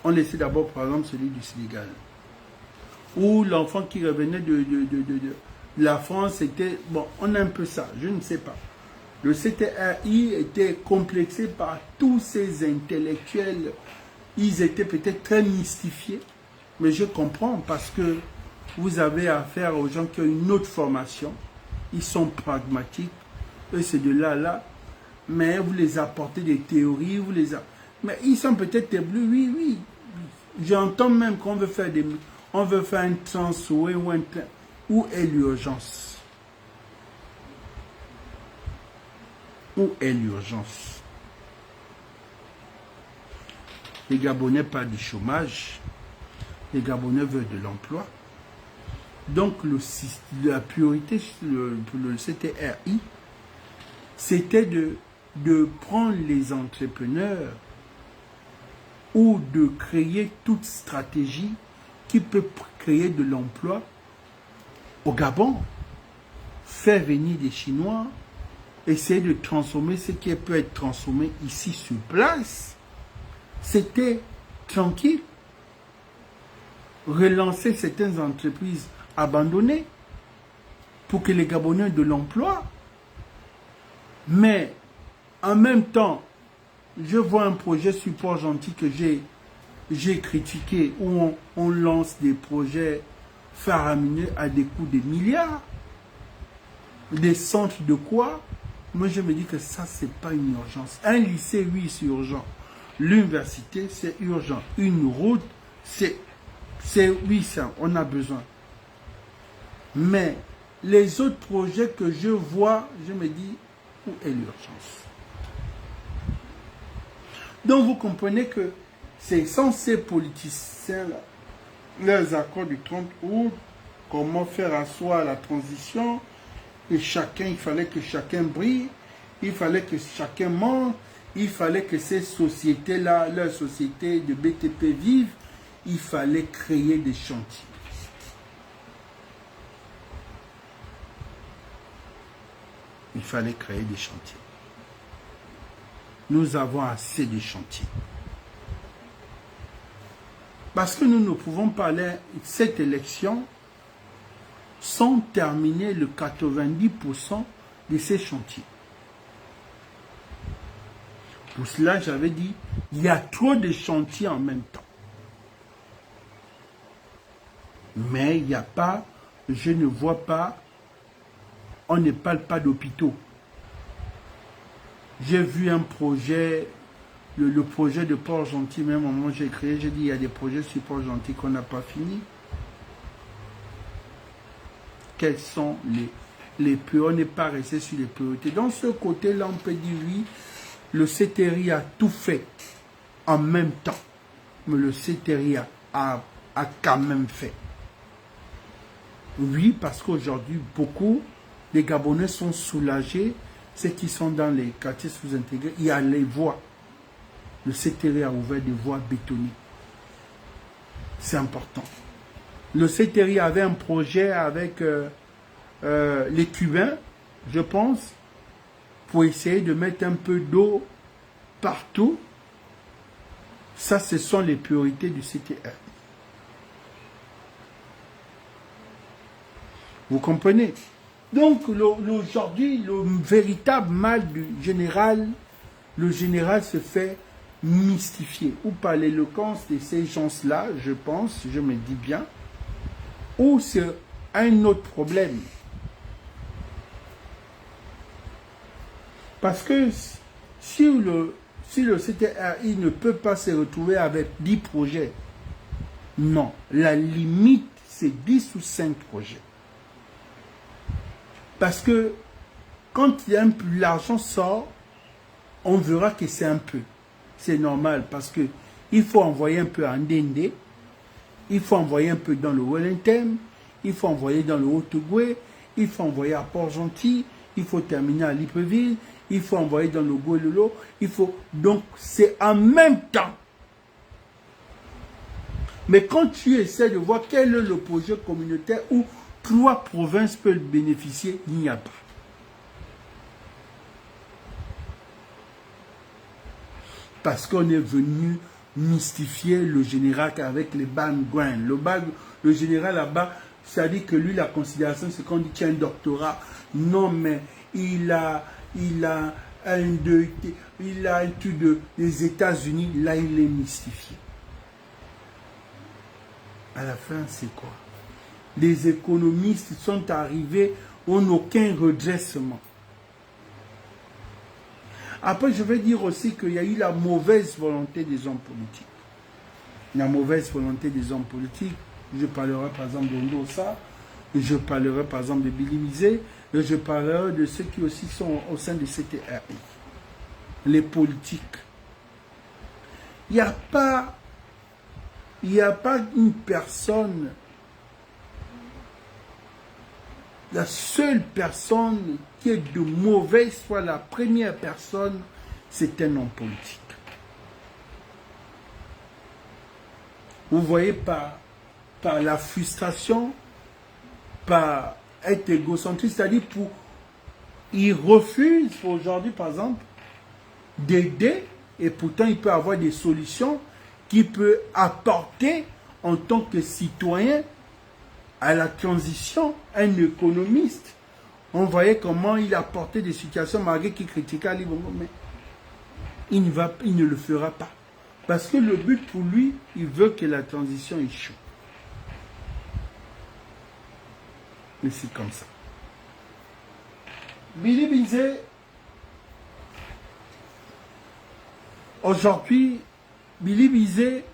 On laissait d'abord par exemple celui du Sénégal. Ou l'enfant qui revenait de la France, c'était, bon, on a un peu ça, je ne sais pas. Le CTRI était complexé par tous ces intellectuels. Ils étaient peut-être très mystifiés, mais je comprends parce que vous avez affaire aux gens qui ont une autre formation. Ils sont pragmatiques. Eux, c'est de là. Mais vous les apportez des théories, mais ils sont peut-être éblouis, oui. J'entends même qu'on veut faire on veut faire un transway ou un... Où est l'urgence? Où est l'urgence? Les Gabonais parlent du chômage. Les Gabonais veulent de l'emploi. Donc, la priorité pour le CTRI, c'était de prendre les entrepreneurs ou de créer toute stratégie qui peut créer de l'emploi au Gabon, faire venir des Chinois, essayer de transformer ce qui peut être transformé ici sur place. C'était tranquille. Relancer certaines entreprises abandonnées pour que les Gabonais aient de l'emploi. Mais en même temps, je vois un projet support gentil que j'ai critiqué où on lance des projets faramineux à des coûts de milliards. Des centres de quoi? Moi, je me dis que ça, c'est pas une urgence. Un lycée, oui, c'est urgent. L'université, c'est urgent. Une route, oui, ça, on a besoin. Mais les autres projets que je vois, je me dis, où est l'urgence? Donc, vous comprenez que c'est sans ces politiciens-là, leurs accords du 30 août, comment faire asseoir la transition, et il fallait que chacun brille, il fallait que chacun monte, il fallait que ces sociétés-là, leurs sociétés de BTP vivent, il fallait créer des chantiers. Il fallait créer des chantiers. Nous avons assez de chantiers. Parce que nous ne pouvons pas aller cette élection sans terminer le 90% de ces chantiers. Pour cela, j'avais dit, il y a trop de chantiers en même temps. Mais il n'y a pas, je ne vois pas, on ne parle pas d'hôpitaux. J'ai vu un projet, le projet de Port-Gentil, même au moment où j'ai créé, j'ai dit, il y a des projets sur Port-Gentil qu'on n'a pas fini. Quels sont les priorités? On n'est pas resté sur les priorités. Dans ce côté-là, on peut dire oui, le CTRI a tout fait en même temps. Mais le CTRI a quand même fait. Oui, parce qu'aujourd'hui, beaucoup des Gabonais sont soulagés. Ceux qui sont dans les quartiers sous-intégrés, il y a les voies. Le CTRI a ouvert des voies bétonnées. C'est important. Le CTRI avait un projet avec les Cubains, je pense, pour essayer de mettre un peu d'eau partout. Ça, ce sont les priorités du CTRI. Vous comprenez? Donc, aujourd'hui, le véritable mal du général, le général se fait mystifier. Ou par l'éloquence de ces gens-là, je pense, je me dis bien, ou c'est un autre problème. Parce que si le CTRI ne peut pas se retrouver avec 10 projets, non, la limite, c'est 10 ou 5 projets. Parce que quand l'argent sort, on verra que c'est un peu. C'est normal parce que il faut envoyer un peu à Ndende, il faut envoyer un peu dans le Wellington, il faut envoyer dans le Haut-Ogooué, il faut envoyer à Port-Gentil, il faut terminer à Libreville, il faut envoyer dans le Goélolo, donc c'est en même temps. Mais quand tu essaies de voir quel est le projet communautaire où 3 provinces peuvent bénéficier, il n'y a pas. Parce qu'on est venu mystifier le général avec les backgrounds. Le général là-bas, ça dit que lui, la considération, c'est qu'on dit qu'il y a un doctorat. Non, mais il a il a il a un truc des États-Unis, là il est mystifié. À la fin, c'est quoi? Les économistes sont arrivés, on n'a aucun redressement. Après, je vais dire aussi qu'il y a eu la mauvaise volonté des hommes politiques. La mauvaise volonté des hommes politiques, je parlerai par exemple de Ndossa, je parlerai par exemple de Billy Bizet, et je parlerai de ceux qui aussi sont au sein de CTRI. Les politiques. Il n'y a pas une personne, la seule personne qui est de mauvaise foi, la première personne, c'est un homme politique. Vous voyez, par la frustration, par être égocentrique, c'est-à-dire il refuse aujourd'hui, par exemple, d'aider, et pourtant il peut avoir des solutions qu'il peut apporter en tant que citoyen à la transition, un économiste. On voyait comment il apportait des situations, malgré qu'il critiquait Ali Bongo, mais il ne le fera pas. Parce que le but pour lui, il veut que la transition échoue. Mais c'est comme ça. Billy Bizet, aujourd'hui, Billy Bizet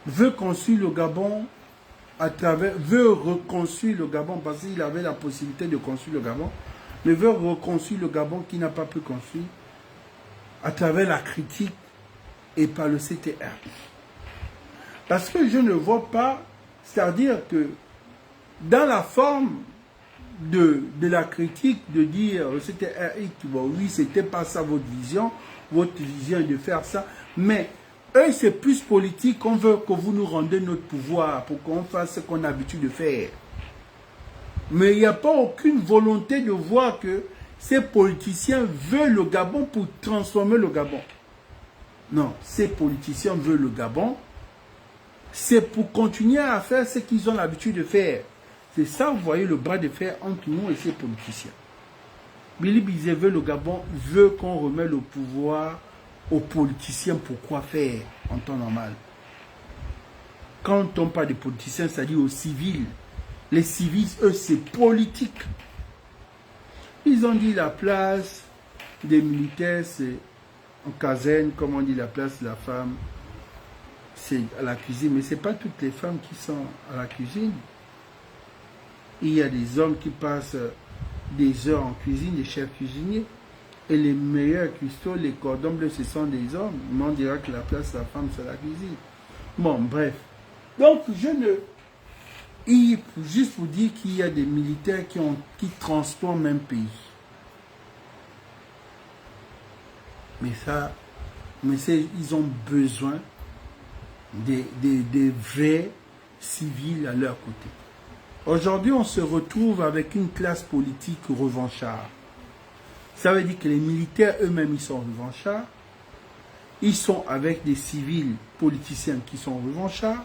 veut construire le Gabon veut reconstruire le Gabon parce qu'il avait la possibilité de construire le Gabon, mais veut reconstruire le Gabon qui n'a pas pu construire à travers la critique et par le CTRI. Parce que je ne vois pas, c'est-à-dire que dans la forme de la critique, de dire au CTRI, bon, oui, c'était pas ça votre vision est de faire ça, mais eux, c'est plus politique, on veut que vous nous rendez notre pouvoir pour qu'on fasse ce qu'on a l'habitude de faire. Mais il n'y a pas aucune volonté de voir que ces politiciens veulent le Gabon pour transformer le Gabon. Non, ces politiciens veulent le Gabon, c'est pour continuer à faire ce qu'ils ont l'habitude de faire. C'est ça, vous voyez, le bras de fer entre nous et ces politiciens. Billy Bizet veut le Gabon, veut qu'on remette le pouvoir aux politiciens. Pourquoi faire en temps normal? Quand on parle des politiciens, c'est-à-dire aux civils. Les civils, eux, c'est politique. Ils ont dit la place des militaires, c'est en caserne, comme on dit la place de la femme, c'est à la cuisine. Mais ce n'est pas toutes les femmes qui sont à la cuisine. Il y a des hommes qui passent des heures en cuisine, des chefs cuisiniers. Et les meilleurs cuistots, les cordons bleus, ce sont des hommes. Mais on dira que la place de la femme, c'est la cuisine. Bon, bref. Donc, juste pour dire qu'il y a des militaires qui transforment un pays. Mais ça, ils ont besoin des vrais civils à leur côté. Aujourd'hui, on se retrouve avec une classe politique revancharde. Ça veut dire que les militaires eux-mêmes, ils sont revanchards. Ils sont avec des civils politiciens qui sont revanchards.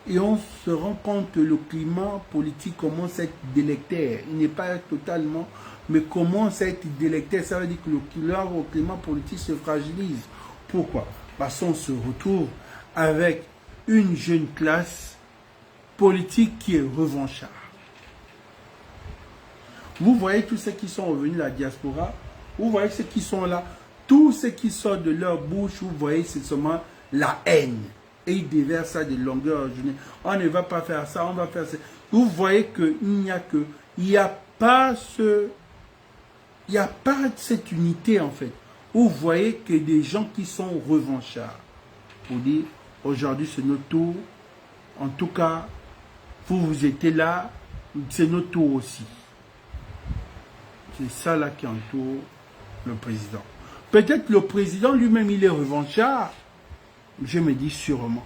Et on se rend compte que le climat politique commence à être délectaire. Il n'est pas totalement, mais commence à être délectaire. Ça veut dire que le climat politique se fragilise. Pourquoi? Parce qu'on se retrouve avec une jeune classe politique qui est revancharde. Vous voyez tous ceux qui sont revenus de la diaspora, vous voyez ceux qui sont là, tous ceux qui sortent de leur bouche, vous voyez, c'est seulement la haine. Et ils déversent ça de longueur en journée. On ne va pas faire ça, on va faire ça. Vous voyez qu'il n'y a pas cette unité en fait. Vous voyez que des gens qui sont revanchards. Pour dire, aujourd'hui c'est notre tour. En tout cas, vous étiez là, c'est notre tour aussi. C'est ça là qui entoure le président. Peut-être le président lui-même, il est revanchard. Je me dis sûrement.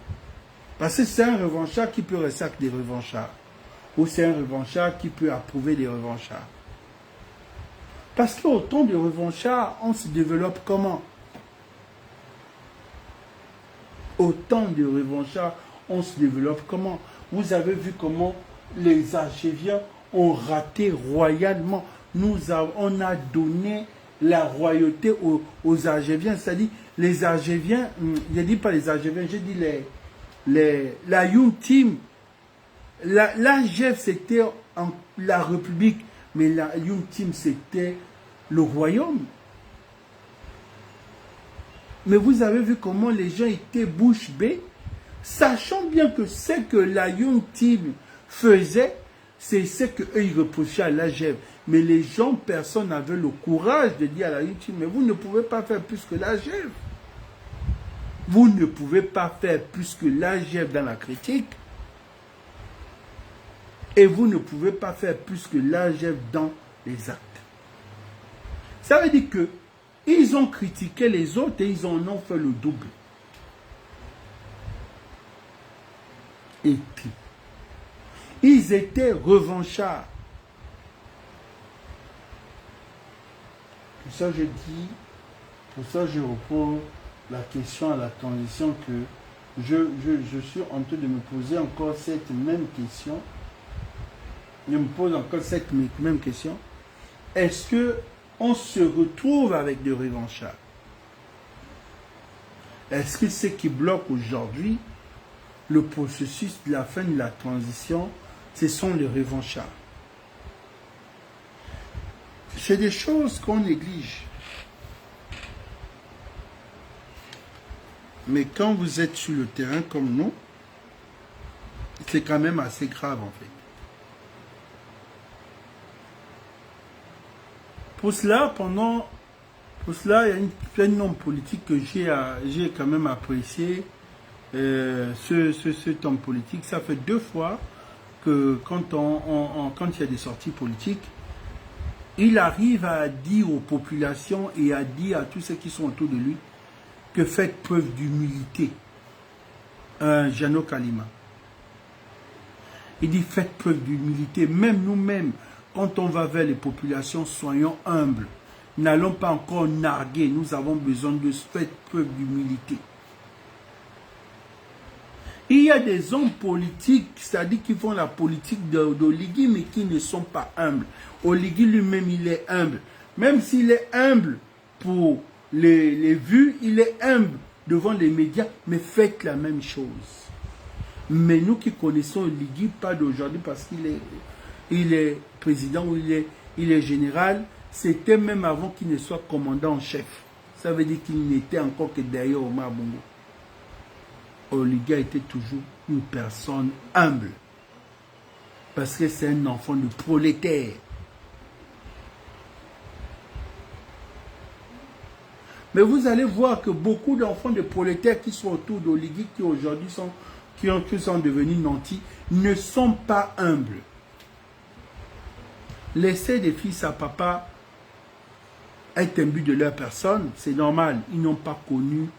Parce que c'est un revanchard qui peut rester avec des revanchards. Ou c'est un revanchard qui peut approuver des revanchards. Parce qu'autant de revanchards, on se développe comment? Autant de revanchards, on se développe comment? Vous avez vu comment les Algériens ont raté royalement. On a donné la royauté aux Algériens, c'est-à-dire les Algériens, je ne dis pas les Algériens, je dis la Young Team. L'AGF, c'était la République, mais la Young Team, c'était le royaume. Mais vous avez vu comment les gens étaient bouche bée, sachant bien que ce que la Young Team faisait, c'est ce qu'eux ils reprochaient à l'AGF. Mais les gens, personne n'avait le courage de dire à la Young Team, mais vous ne pouvez pas faire plus que l'AGF. Vous ne pouvez pas faire plus que l'AGF dans la critique. Et vous ne pouvez pas faire plus que l'AGF dans les actes. Ça veut dire que ils ont critiqué les autres et ils en ont fait le double. Et puis, ils étaient revanchards. Pour ça, je dis, pour ça, je repose la question à la transition que je suis en train de me poser encore cette même question. Je me pose encore cette même question. Est-ce que on se retrouve avec des revanchards? Est-ce que ce qui bloque aujourd'hui le processus de la fin de la transition, ce sont les revanchards? C'est des choses qu'on néglige. Mais quand vous êtes sur le terrain comme nous, c'est quand même assez grave en fait. Pour cela, il y a un homme politique que j'ai quand même apprécié. Cet homme politique, ça fait 2 fois que quand il y a des sorties politiques, il arrive à dire aux populations et à dire à tous ceux qui sont autour de lui que faites preuve d'humilité. Jeannot Kalima. Il dit faites preuve d'humilité. Même nous-mêmes, quand on va vers les populations, soyons humbles. N'allons pas encore narguer. Nous avons besoin de faire preuve d'humilité. Il y a des hommes politiques, c'est-à-dire qui font la politique d'Oligui, mais qui ne sont pas humbles. Oligui lui-même, il est humble. Même s'il est humble pour les vues, il est humble devant les médias, mais faites la même chose. Mais nous qui connaissons Oligui, pas d'aujourd'hui, parce qu'il est président ou il est général, c'était même avant qu'il ne soit commandant en chef. Ça veut dire qu'il n'était encore que derrière Omar Bongo. Oligui était toujours une personne humble. Parce que c'est un enfant de prolétaire. Mais vous allez voir que beaucoup d'enfants de prolétaires qui sont autour d'Oligui, qui aujourd'hui sont devenus nantis, ne sont pas humbles. Laisser des fils à papa être imbu de leur personne, c'est normal. Ils n'ont pas connu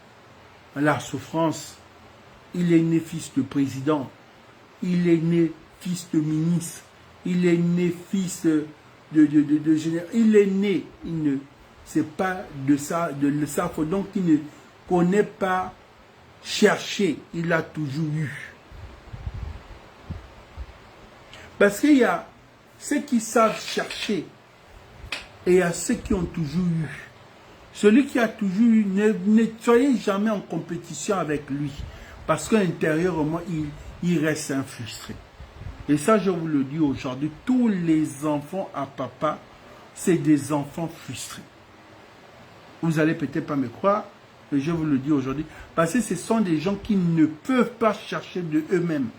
la souffrance. Il est né fils de président, il est né fils de ministre, il est né fils de général, il est né, c'est pas de sa faute, donc il ne connaît pas chercher, il a toujours eu. Parce qu'il y a ceux qui savent chercher et il y a ceux qui ont toujours eu. Celui qui a toujours eu, ne soyez jamais en compétition avec lui. Parce qu'intérieurement, il reste un frustré. Et ça, je vous le dis aujourd'hui, tous les enfants à papa, c'est des enfants frustrés. Vous allez peut-être pas me croire, mais je vous le dis aujourd'hui, parce que ce sont des gens qui ne peuvent pas chercher de eux-mêmes.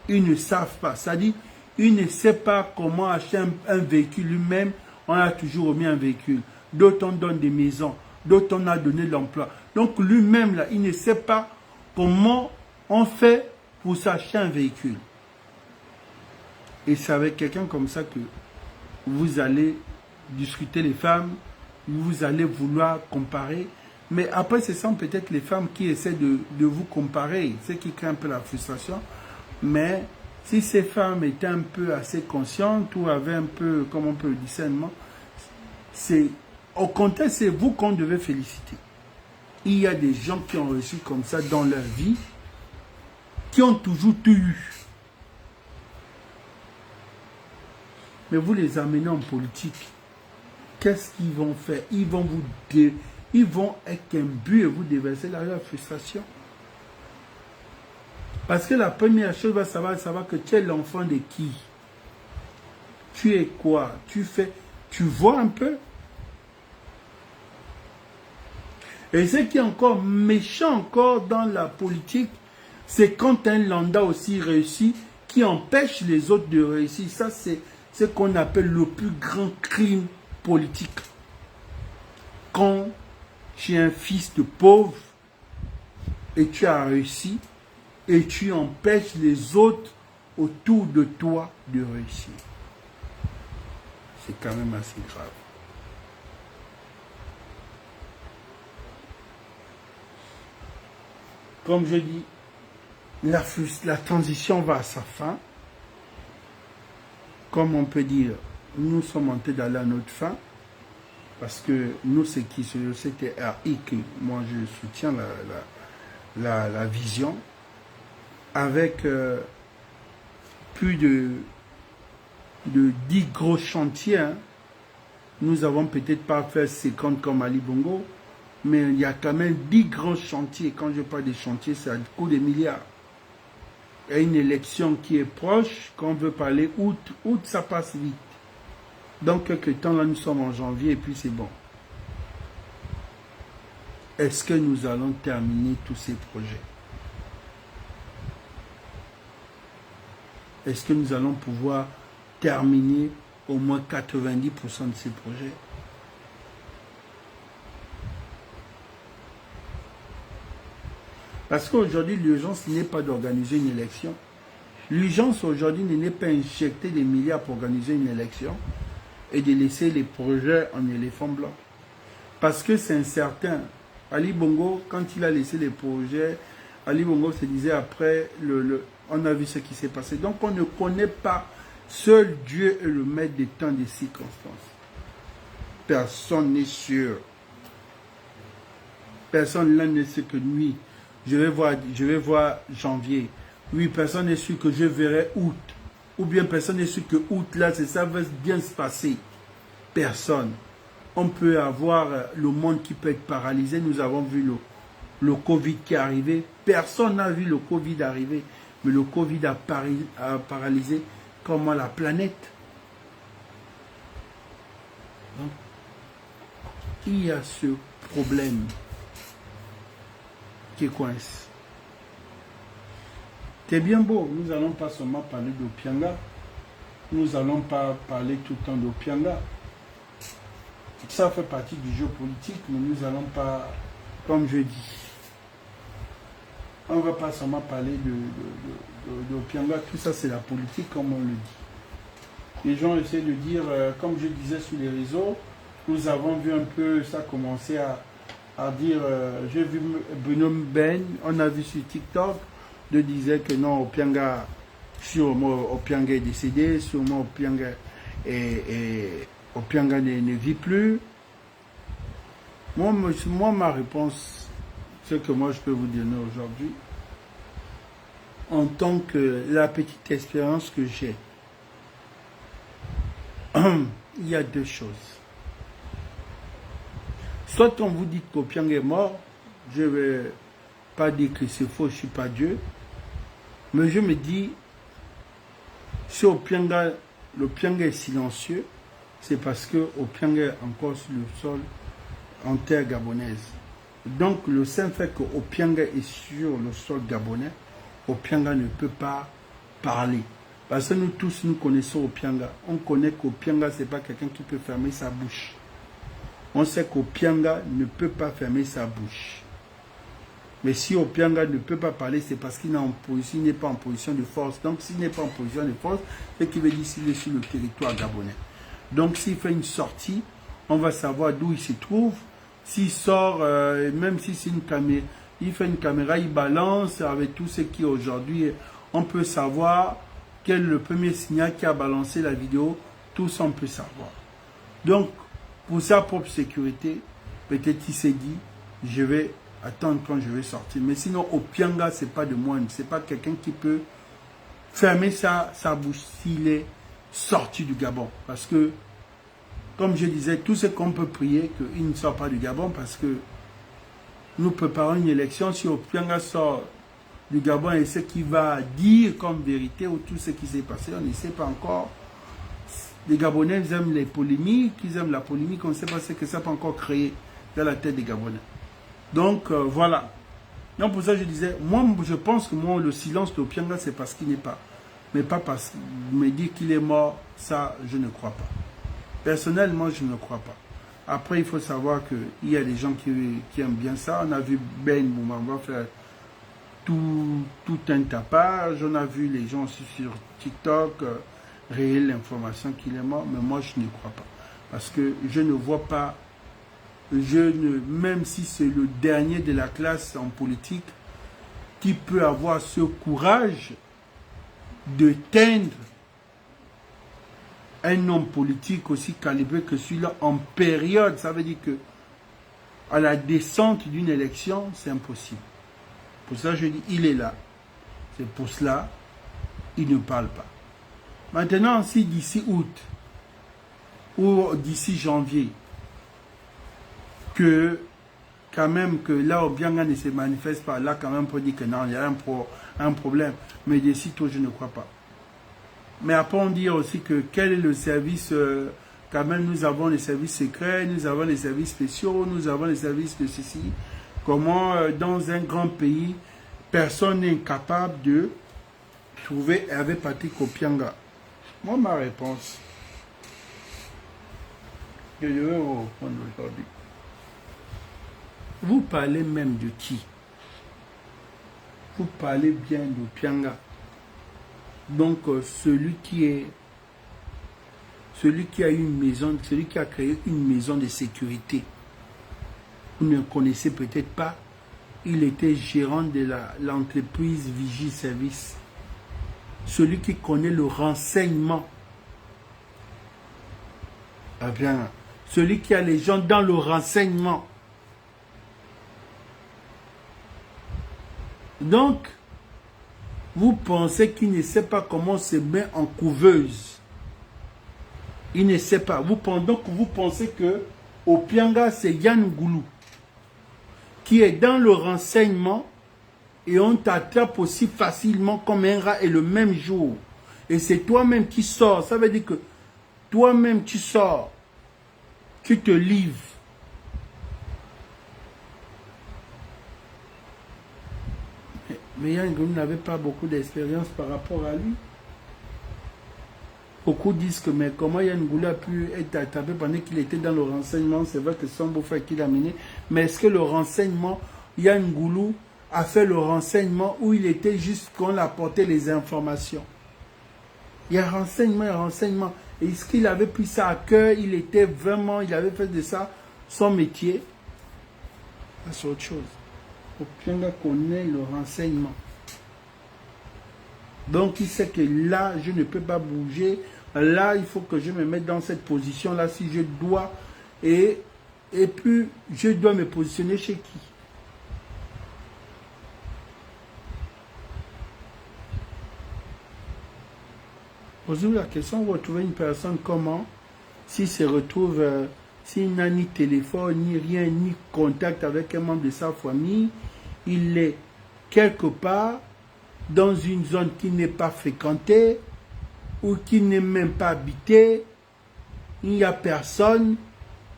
Ils ne savent pas. C'est-à-dire, ils ne savent pas comment acheter un véhicule lui-même. On a toujours remis un véhicule. D'autres on donne des maisons. D'autres on a donné l'emploi. Donc lui-même, là, il ne sait pas comment on fait pour s'acheter un véhicule. Et c'est avec quelqu'un comme ça que vous allez discuter les femmes, vous allez vouloir comparer. Mais après, ce sont peut-être les femmes qui essaient de vous comparer, ce qui crée un peu la frustration. Mais si ces femmes étaient un peu assez conscientes ou avaient un peu, comme on peut le discernement, c'est au contraire, c'est vous qu'on devait féliciter. Il y a des gens qui ont reçu comme ça dans leur vie, qui ont toujours tout eu. Mais vous les amenez en politique. Qu'est-ce qu'ils vont faire? Ils vont avec un but et vous déverser la frustration. Parce que la première chose, va savoir que tu es l'enfant de qui? Tu es quoi? Tu vois un peu? Et ce qui est encore méchant encore dans la politique, c'est quand un lambda aussi réussit, qui empêche les autres de réussir. Ça, c'est ce qu'on appelle le plus grand crime politique. Quand tu es un fils de pauvre et tu as réussi, et tu empêches les autres autour de toi de réussir. C'est quand même assez grave. Comme je dis, la transition va à sa fin. Comme on peut dire, nous sommes en train d'aller à notre fin. Parce que nous, c'était RI que moi je soutiens la vision. Avec plus de 10 gros chantiers. Hein. Nous avons peut-être pas fait 50 comme Ali Bongo, mais il y a quand même 10 grands chantiers. Quand je parle des chantiers, c'est à coup de milliards. Il y a une élection qui est proche. Quand on veut parler août, ça passe vite. Dans quelques temps, là, nous sommes en janvier et puis c'est bon. Est-ce que nous allons terminer tous ces projets? Est-ce que nous allons pouvoir terminer au moins 90% de ces projets? Parce qu'aujourd'hui, l'urgence n'est pas d'organiser une élection. L'urgence aujourd'hui n'est pas injecter des milliards pour organiser une élection et de laisser les projets en éléphant blanc. Parce que c'est incertain. Ali Bongo, quand il a laissé les projets, Ali Bongo se disait après, on a vu ce qui s'est passé. Donc on ne connaît pas. Seul Dieu est le maître des temps, des circonstances. Personne n'est sûr. Personne là n'est sûr que nuit. Je vais voir janvier. Oui, personne n'est sûr que je verrai août. Ou bien personne n'est sûr que août là, ça va bien se passer. Personne. On peut avoir le monde qui peut être paralysé. Nous avons vu le Covid qui est arrivé. Personne n'a vu le Covid arriver. Mais le Covid a paralysé comment la planète. Donc, il y a ce problème qui coince. C'est bien beau. Nous n'allons pas seulement parler d'Opianga. Nous n'allons pas parler tout le temps d'Opianga. Ça fait partie du jeu politique, mais nous n'allons pas, comme je dis, on ne va pas seulement parler d'Opianga, tout ça c'est la politique comme on le dit. Les gens essaient de dire, comme je disais sur les réseaux, nous avons vu un peu ça commencer à dire, j'ai vu Bruno Ben, on a vu sur TikTok, de disait que non, Opianga, sûrement Opianga est décédé, sûrement Opianga Opianga ne vit plus. Moi, ma réponse, ce que moi je peux vous donner aujourd'hui, en tant que la petite expérience que j'ai, il y a deux choses. Soit on vous dit qu'Opianga est mort, je ne vais pas dire que c'est faux, je ne suis pas Dieu, mais je me dis, si l'Opianga est silencieux, c'est parce que Opianga est encore sur le sol, en terre gabonaise. Donc le simple fait que Opianga est sur le sol gabonais, Opianga ne peut pas parler. Parce que nous tous, nous connaissons Opianga. On connaît qu'Opianga, ce n'est pas quelqu'un qui peut fermer sa bouche. On sait qu'Opianga ne peut pas fermer sa bouche. Mais si Opianga ne peut pas parler, c'est parce qu'il n'est pas en position de force. Donc s'il n'est pas en position de force, c'est qu'il veut dire qu'il est sur le territoire gabonais. Donc s'il fait une sortie, on va savoir d'où il se trouve. S'il sort, même si c'est une caméra, il fait une caméra, il balance avec tout ce qui est aujourd'hui, on peut savoir quel est le premier signal qui a balancé la vidéo, tout ça on peut savoir. Donc, pour sa propre sécurité, peut-être il s'est dit, je vais attendre quand je vais sortir. Mais sinon, Opianga, ce n'est pas de moi, ce n'est pas quelqu'un qui peut fermer sa bouche sorti du Gabon. Parce que, comme je disais, tout ce qu'on peut prier, qu'il ne sort pas du Gabon, parce que nous préparons une élection. Si Opianga sort du Gabon et ce qu'il va dire comme vérité ou tout ce qui s'est passé, on ne sait pas encore. Les Gabonais, ils aiment les polémiques, ils aiment la polémique, on ne sait pas ce que ça peut encore créer dans la tête des Gabonais. Donc, voilà. Donc, pour ça, je disais, moi, je pense que moi, le silence d'Opianga, c'est parce qu'il n'est pas. Mais pas parce qu'il me dit qu'il est mort, ça, je ne crois pas. Personnellement, je ne crois pas. Après, il faut savoir qu'il y a des gens qui aiment bien ça. On a vu Ben Moumamba faire tout un tapage. On a vu les gens aussi sur TikTok réel l'information qu'il est mort. Mais moi, je ne crois pas. Parce que je ne vois pas, même si c'est le dernier de la classe en politique, qui peut avoir ce courage de teindre un homme politique aussi calibré que celui-là en période, ça veut dire que à la descente d'une élection, c'est impossible. Pour ça, je dis, il est là. C'est pour cela, il ne parle pas. Maintenant, si d'ici août ou d'ici janvier, que quand même que là, Obianga ne se manifeste pas, là quand même, on peut dire que non, il y a un problème. Mais d'ici tout, je ne crois pas. Mais après, on dit aussi que quel est le service, quand même, nous avons les services secrets, nous avons les services spéciaux, nous avons les services de ceci. Comment, dans un grand pays, personne n'est capable de trouver avec Patrick Opianga. Moi, ma réponse, que je vais vous répondre aujourd'hui. Vous parlez même de qui? Vous parlez bien d'Opianga. Donc, celui qui a une maison, celui qui a créé une maison de sécurité. Vous ne connaissez peut-être pas. Il était gérant de l'entreprise Vigie Service. Celui qui connaît le renseignement. Ah bien, celui qui a les gens dans le renseignement. Donc, vous pensez qu'il ne sait pas comment se met en couveuse. Il ne sait pas. Donc, vous pensez que Opianga, c'est Yann Goulou, qui est dans le renseignement et on t'attrape aussi facilement comme un rat et le même jour. Et c'est toi-même qui sors. Ça veut dire que toi-même tu sors, tu te livres. Mais Yann Goulou n'avait pas beaucoup d'expérience par rapport à lui. Beaucoup disent que mais comment Yann Goulou a pu être attrapé pendant qu'il était dans le renseignement? C'est vrai que c'est son beau-frère qui l'a mené. Mais est-ce que le renseignement, Yann Goulou a fait le renseignement où il était juste qu'on apportait les informations? Il y a renseignement, il y a renseignement. Et est-ce qu'il avait pris ça à cœur? Il avait fait de ça son métier? C'est autre chose. Opianga connaît le renseignement. Donc il sait que là, je ne peux pas bouger. Là, il faut que je me mette dans cette position-là si je dois. Et puis, je dois me positionner chez qui? Posez-vous la question, vous retrouvez une personne comment? S'il se retrouve, s'il n'a ni téléphone, ni rien, ni contact avec un membre de sa famille, il est quelque part dans une zone qui n'est pas fréquentée ou qui n'est même pas habitée, il n'y a personne,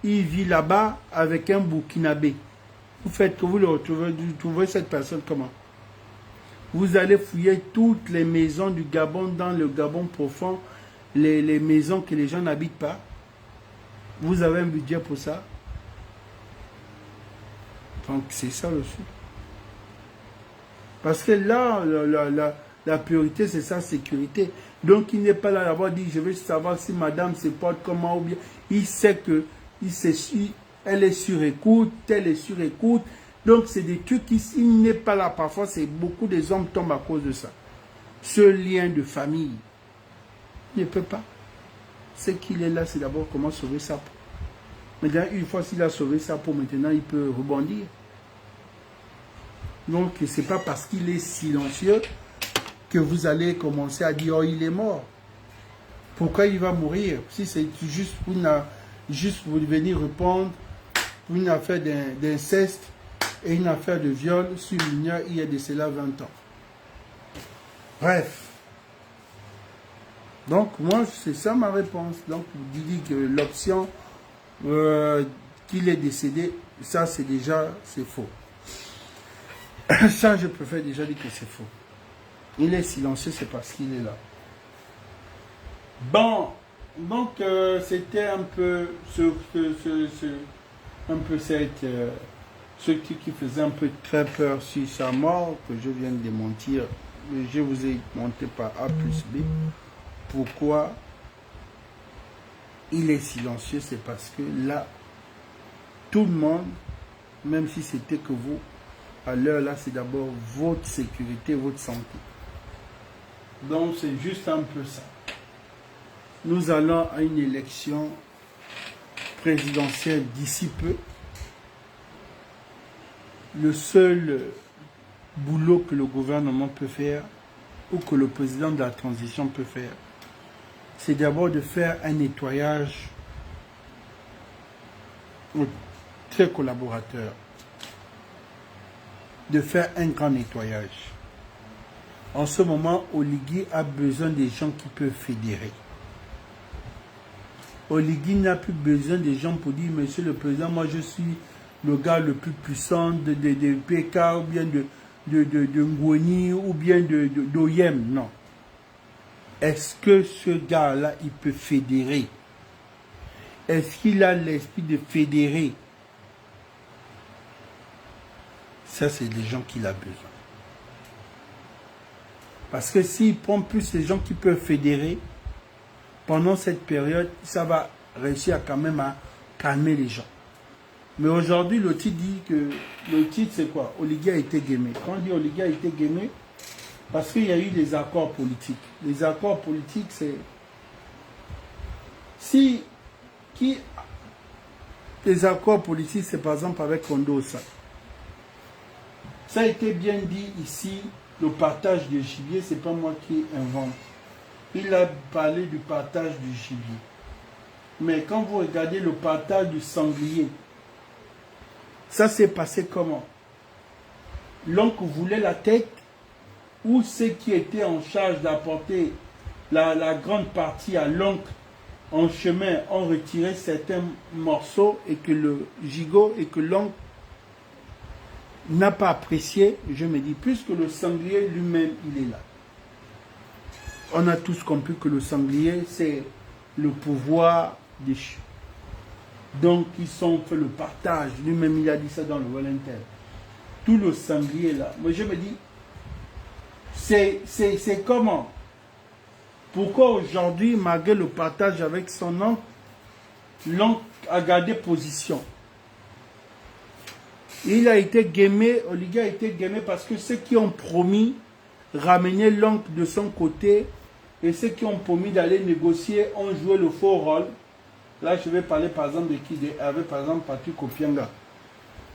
il vit là-bas avec un Burkinabé. Vous faites que vous le retrouvez, vous trouvez cette personne comment? Vous allez fouiller toutes les maisons du Gabon, dans le Gabon profond, les maisons que les gens n'habitent pas. Vous avez un budget pour ça. Donc c'est ça le sou. Parce que là, la priorité, c'est sa sécurité. Donc, il n'est pas là d'avoir dit, je veux savoir si madame se porte comment ou bien. Il sait que elle est sur écoute, elle est sur écoute. Donc, c'est des trucs il n'est pas là. Parfois, beaucoup des hommes tombent à cause de ça. Ce lien de famille, il ne peut pas. Ce qu'il est là, c'est d'abord comment sauver sa peau. Maintenant, une fois qu'il a sauvé sa peau, maintenant, il peut rebondir. Donc, ce n'est pas parce qu'il est silencieux que vous allez commencer à dire « Oh, il est mort ». Pourquoi il va mourir? Si c'est juste juste pour venir répondre pour une affaire d'inceste et une affaire de viol sur mineur il y a de cela 20 ans. Bref. Donc, moi, c'est ça ma réponse. Donc, vous dites que l'option qu'il est décédé, ça, c'est faux. Ça, je préfère déjà dire que c'est faux. Il est silencieux, c'est parce qu'il est là. Bon, donc, c'était un peu ce qui faisait un peu très peur sur sa mort, que je viens de démentir. Je vous ai monté par A plus B. Pourquoi il est silencieux? C'est parce que là, tout le monde, même si c'était que vous, à l'heure là, c'est d'abord votre sécurité, votre santé. Donc c'est juste un peu ça. Nous allons à une élection présidentielle d'ici peu. Le seul boulot que le gouvernement peut faire, ou que le président de la transition peut faire, c'est d'abord de faire un nettoyage aux très collaborateurs, de faire un grand nettoyage. En ce moment, Oligui a besoin des gens qui peuvent fédérer. Oligui n'a plus besoin des gens pour dire, monsieur le président, moi je suis le gars le plus puissant de PK ou bien de Ngoni ou bien d'Oyem. Non. Est-ce que ce gars-là, il peut fédérer? Est-ce qu'il a l'esprit de fédérer? Ça, c'est des gens qu'il a besoin. Parce que s'il prend plus les gens qui peuvent fédérer, pendant cette période, ça va réussir quand même à calmer les gens. Mais aujourd'hui, le titre dit que... Le titre, c'est quoi? Oligui a été guémé. Quand on dit Oligui a été guémé, parce qu'il y a eu des accords politiques. Les accords politiques, c'est... Les accords politiques, c'est par exemple avec Kondosa. Ça a été bien dit ici, le partage du gibier, c'est pas moi qui invente. Il a parlé du partage du gibier. Mais quand vous regardez le partage du sanglier, ça s'est passé comment? L'oncle voulait la tête, ou ceux qui étaient en charge d'apporter la grande partie à l'oncle en chemin ont retiré certains morceaux et que le gigot et que l'oncle n'a pas apprécié. Je me dis, puisque le sanglier lui-même, il est là. On a tous compris que le sanglier, c'est le pouvoir des chiens. Donc, ils ont fait le partage. Lui-même, il a dit ça dans le volontaire. Tout le sanglier là. Moi, je me dis, c'est comment? Pourquoi aujourd'hui, malgré le partage avec son oncle, l'oncle a gardé position? Il a été guémé, Oligui a été guémé parce que ceux qui ont promis ramener l'oncle de son côté et ceux qui ont promis d'aller négocier ont joué le faux rôle. Là, je vais parler par exemple de qui? Avec par exemple Patrick Opianga.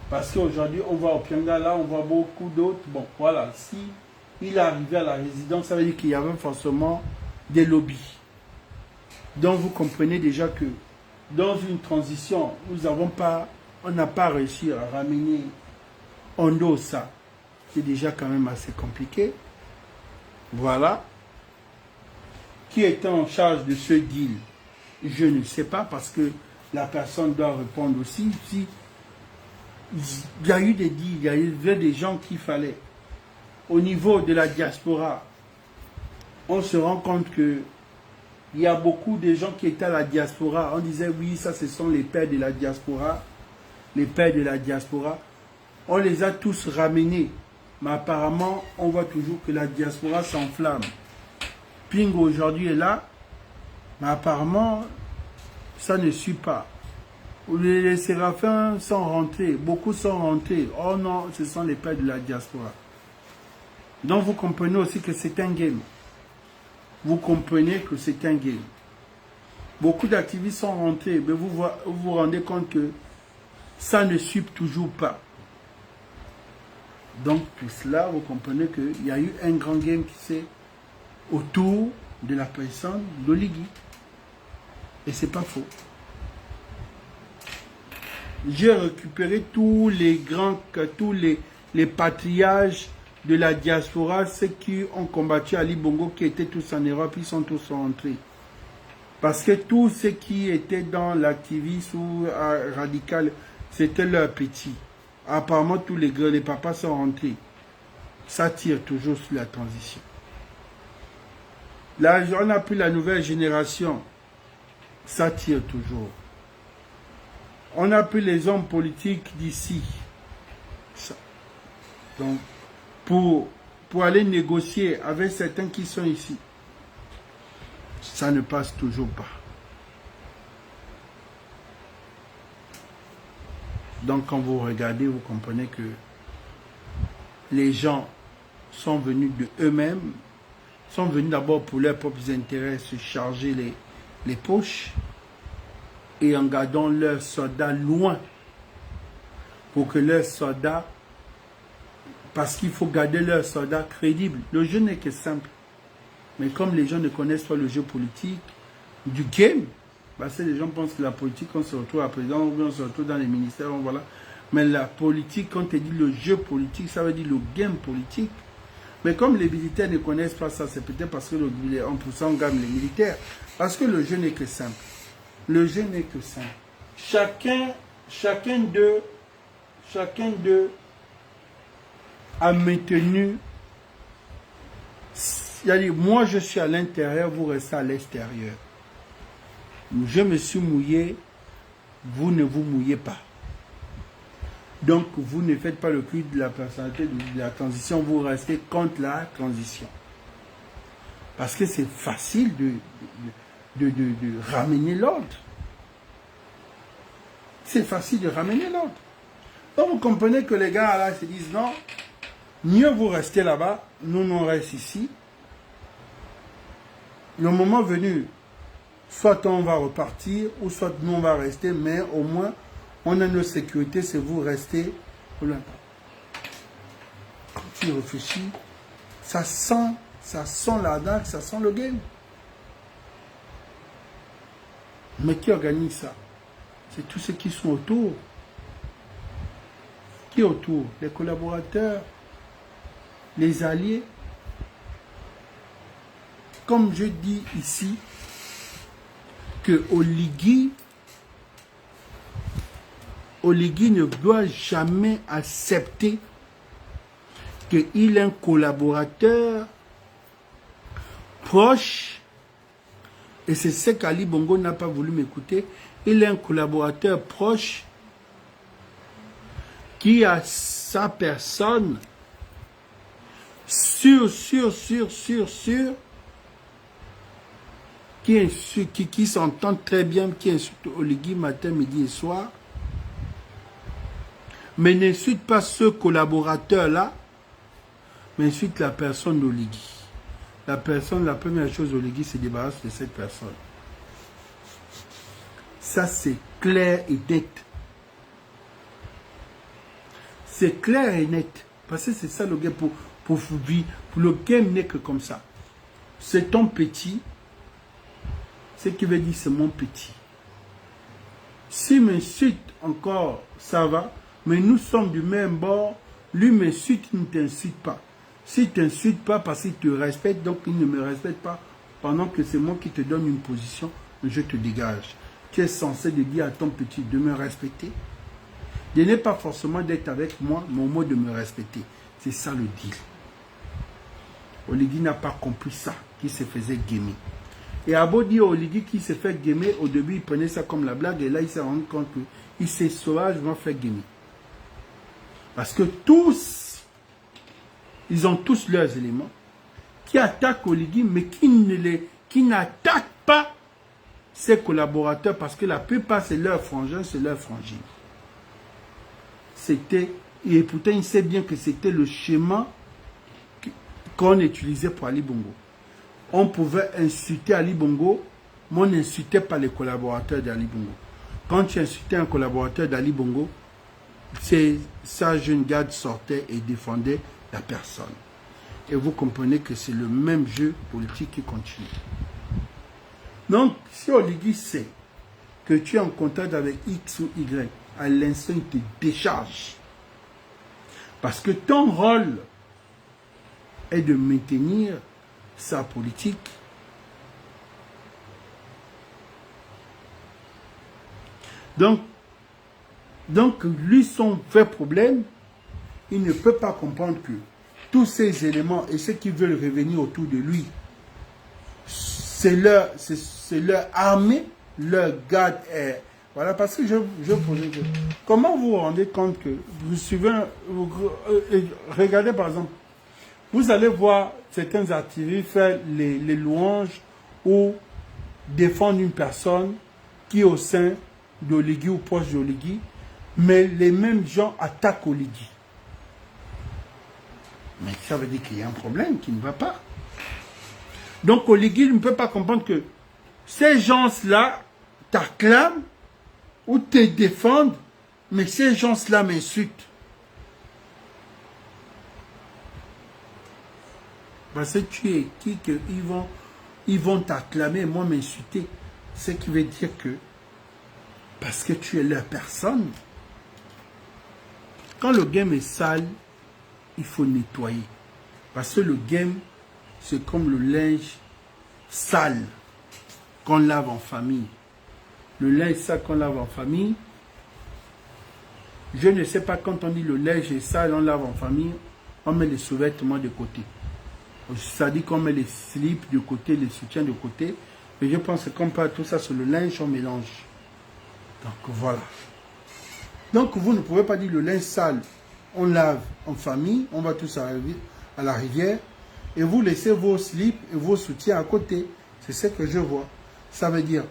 Parce qu'aujourd'hui, on voit Opianga, là, on voit beaucoup d'autres. Bon, voilà, si il est arrivé à la résidence, ça veut dire qu'il y avait forcément des lobbies. Donc, vous comprenez déjà que dans une transition, on n'a pas réussi à ramener Ondo ça. C'est déjà quand même assez compliqué. Voilà. Qui était en charge de ce deal? Je ne sais pas parce que la personne doit répondre aussi. Si il y a eu des deals, il y a eu des gens qu'il fallait. Au niveau de la diaspora, on se rend compte que il y a beaucoup de gens qui étaient à la diaspora. On disait oui, ça ce sont les pères de la diaspora. Les pères de la diaspora. On les a tous ramenés. Mais apparemment, on voit toujours que la diaspora s'enflamme. Ping aujourd'hui est là. Mais apparemment, ça ne suit pas. Les séraphins sont rentrés. Beaucoup sont rentrés. Oh non, ce sont les pères de la diaspora. Donc vous comprenez aussi que c'est un game. Vous comprenez que c'est un game. Beaucoup d'activistes sont rentrés. Mais vous vous rendez compte que ça ne suit toujours pas. Donc, tout cela, vous comprenez qu'il y a eu un grand game qui s'est autour de la personne d'Oligui. Et c'est pas faux. J'ai récupéré tous les grands, tous les patriarches de la diaspora, ceux qui ont combattu Ali Bongo, qui étaient tous en Europe, ils sont tous rentrés. Parce que tous ceux qui étaient dans l'activisme ou radical, c'était leurs petits. Apparemment, tous les papas sont rentrés. Ça tire toujours sur la transition. Là, on a pris la nouvelle génération. Ça tire toujours. On a pris les hommes politiques d'ici. Donc, pour aller négocier avec certains qui sont ici, ça ne passe toujours pas. Donc, quand vous regardez, vous comprenez que les gens sont venus de eux-mêmes, sont venus d'abord pour leurs propres intérêts, se charger les poches, et en gardant leurs soldats loin, pour que leurs soldats, parce qu'il faut garder leurs soldats crédibles. Le jeu n'est que simple. Mais comme les gens ne connaissent pas le jeu politique, du game, parce que les gens pensent que la politique, on se retrouve à président, on se retrouve dans les ministères, voilà. Mais la politique, quand on dit le jeu politique, ça veut dire le game politique. Mais comme les militaires ne connaissent pas ça, c'est peut-être parce que en poussant gamme les militaires. Parce que le jeu n'est que simple. Le jeu n'est que simple. Chacun d'eux a maintenu. C'est-à-dire, moi je suis à l'intérieur, vous restez à l'extérieur. Je me suis mouillé, vous ne vous mouillez pas. Donc vous ne faites pas le cul de la personnalité de la transition, vous restez contre la transition. Parce que c'est facile de ramener l'ordre. C'est facile de ramener l'ordre. Donc vous comprenez que les gars là se disent non, mieux vous restez là-bas, nous on reste ici. Le moment venu, soit on va repartir, ou soit nous on va rester, mais au moins on a nos sécurités, c'est vous restez. Quand tu réfléchis, ça sent la dague, ça sent le game. Mais qui organise ça? C'est tous ceux qui sont autour. Qui est autour? Les collaborateurs, les alliés. Comme je dis ici, que Oligui ne doit jamais accepter qu'il ait un collaborateur proche, et c'est ce qu'Ali Bongo n'a pas voulu m'écouter, il est un collaborateur proche qui a sa personne sûr, qui s'entend très bien, qui insulte Oligui matin, midi et soir, mais n'insulte pas ce collaborateur-là, mais insulte la personne d'Oligui. La première chose d'Oligui, c'est débarrasser de cette personne. Ça, c'est clair et net. C'est clair et net. Parce que c'est ça le game pour le game n'est que comme ça. C'est ton petit. Ce qui veut dire c'est mon petit. S'il m'insulte encore, ça va. Mais nous sommes du même bord. Lui m'insulte, il ne t'insulte pas. S'il ne t'insulte pas parce qu'il te respecte, donc il ne me respecte pas. Pendant que c'est moi qui te donne une position, je te dégage. Tu es censé de dire à ton petit de me respecter. De n'est pas forcément d'être avec moi, mais au moins de me respecter. C'est ça le deal. Oligui n'a pas compris ça, qui se faisait gamer. Et à beau dire Oligui qui s'est fait gamer, au début il prenait ça comme la blague, et là il s'est rendu compte qu'il s'est sauvagement fait gamer. Parce que tous, ils ont tous leurs éléments, qui attaquent Oligui, mais qui n'attaquent pas ses collaborateurs, parce que la plupart c'est leur frangin, c'est leur frangine. Et pourtant il sait bien que c'était le schéma qu'on utilisait pour Ali Bongo. On pouvait insulter Ali Bongo, mais on n'insultait pas les collaborateurs d'Ali Bongo. Quand tu insultais un collaborateur d'Ali Bongo, sa jeune garde sortait et défendait la personne. Et vous comprenez que c'est le même jeu politique qui continue. Donc, si Oligui sait que tu es en contact avec X ou Y, à l'instant, il te décharge. Parce que ton rôle est de maintenir sa politique. Donc lui, son vrai problème, il ne peut pas comprendre que tous ces éléments et ceux qui veulent revenir autour de lui, c'est leur armée, leur garde est. Voilà, parce que je posais. Comment vous vous rendez compte que vous suivez, regardez par exemple, vous allez voir certains activistes faire les louanges ou défendre une personne qui est au sein d'Oligui ou proche d'Oligui, mais les mêmes gens attaquent Oligui. Mais ça veut dire qu'il y a un problème qui ne va pas. Donc Oligui ne peut pas comprendre que ces gens-là t'acclament ou te défendent, mais ces gens-là m'insultent. Parce que tu es qui qu'ils vont t'acclamer, moi m'insulter. Ce qui veut dire que, parce que tu es leur personne, quand le game est sale, il faut nettoyer. Parce que le game, c'est comme le linge sale qu'on lave en famille. Le linge sale qu'on lave en famille, je ne sais pas, quand on dit le linge est sale, on lave en famille, on met les sous-vêtements de côté. Ça dit qu'on met les slips de côté, les soutiens de côté. Mais je pense que comme pas tout ça sur le linge, on mélange. Donc voilà. Donc vous ne pouvez pas dire le linge sale, on lave en famille, on va tous à la rivière, et vous laissez vos slips et vos soutiens à côté. C'est ce que je vois. Ça veut dire,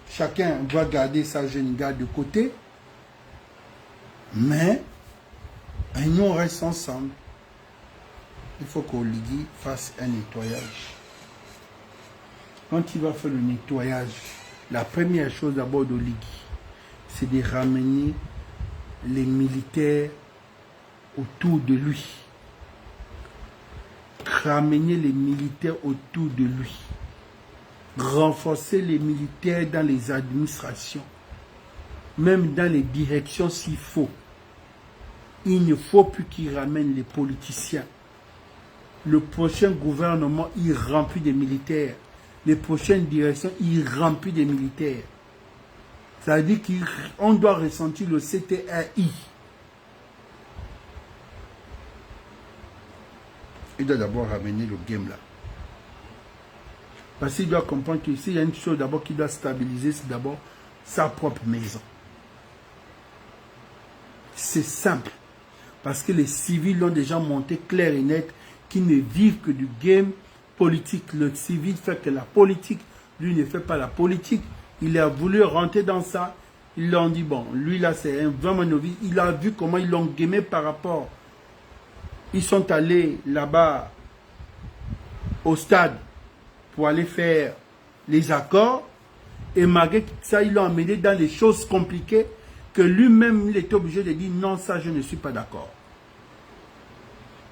chacun doit garder sa jeune garde de côté, mais nous on reste ensemble. Il faut qu'Oligui fasse un nettoyage. Quand il va faire le nettoyage, la première chose d'abord d'Oligui, c'est de ramener les militaires autour de lui. Ramener les militaires autour de lui. Renforcer les militaires dans les administrations. Même dans les directions s'il faut. Il ne faut plus qu'il ramène les politiciens. Le prochain gouvernement, il remplit des militaires. Les prochaines directions, il remplit des militaires. Ça veut dire qu'on doit ressentir le CTRI. Il doit d'abord ramener le game là. Parce qu'il doit comprendre que s'il y a une chose d'abord qu'il doit stabiliser, c'est d'abord sa propre maison. C'est simple. Parce que les civils l'ont déjà monté clair et net, qui ne vivent que du game politique. Le civil fait que la politique, lui ne fait pas la politique. Il a voulu rentrer dans ça. Ils l'ont dit, bon, lui là c'est un vraiment novice. Il a vu comment ils l'ont gamé par rapport. Ils sont allés là-bas au stade pour aller faire les accords. Et malgré ça, ils l'ont amené dans des choses compliquées que lui-même, il était obligé de dire, non, ça, je ne suis pas d'accord.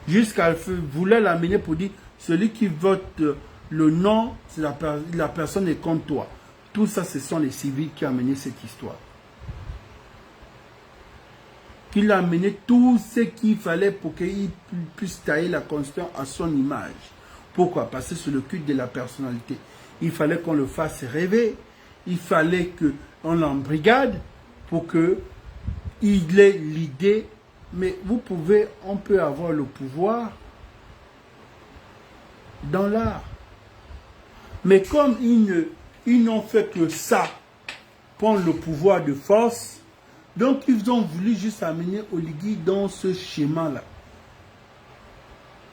Jusqu'à voulait l'amener pour dire, celui qui vote le non, c'est la personne est contre toi. Tout ça, ce sont les civils qui ont amené cette histoire. Qu'il a amené tout ce qu'il fallait pour qu'il puisse tailler la Constitution à son image. Pourquoi? Parce que c'est le culte de la personnalité. Il fallait qu'on le fasse rêver. Il fallait qu'on l'embrigade pour qu'il ait l'idée. Mais on peut avoir le pouvoir dans l'art. Mais comme ils n'ont fait que ça, prendre le pouvoir de force, donc ils ont voulu juste amener Oligui dans ce schéma-là.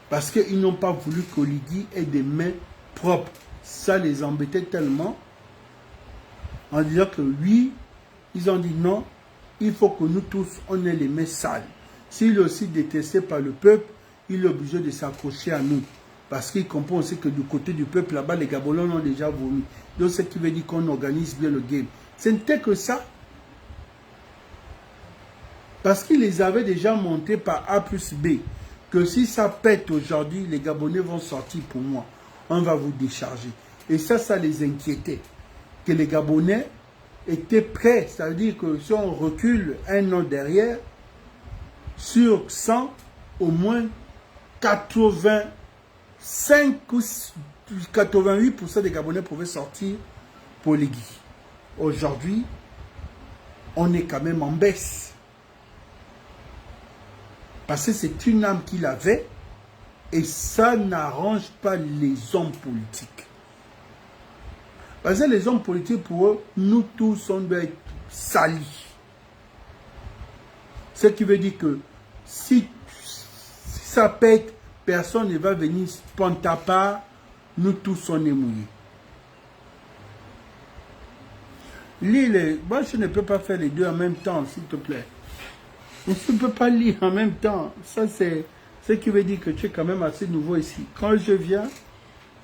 Parce qu'ils n'ont pas voulu qu'Oligui ait des mains propres. Ça les embêtait tellement. En disant que oui, ils ont dit non, il faut que nous tous, on ait les mains sales. S'il est aussi détesté par le peuple, il est obligé de s'accrocher à nous. Parce qu'il comprend aussi que du côté du peuple, là-bas, les Gabonais ont déjà vomi. Donc, ce qui veut dire qu'on organise bien le game. Ce n'était que ça. Parce qu'il les avait déjà montés par A plus B. Que si ça pète aujourd'hui, les Gabonais vont sortir pour moi. On va vous décharger. Et ça les inquiétait. que les Gabonais étaient prêts. Ça veut dire que si on recule un an derrière, sur 100, au moins 85 ou 88% des Gabonais pouvaient sortir pour les Guy. Aujourd'hui, on est quand même en baisse. Parce que c'est une âme qu'il avait et ça n'arrange pas les hommes politiques. Parce que les hommes politiques, pour eux, nous tous, on doit être salis. Ce qui veut dire que si ça pète, personne ne va venir prendre ta part, nous tous, on est mouillés. Moi, je ne peux pas faire les deux en même temps, s'il te plaît. Je ne peux pas lire en même temps. Ça, c'est ce qui veut dire que tu es quand même assez nouveau ici. Quand je viens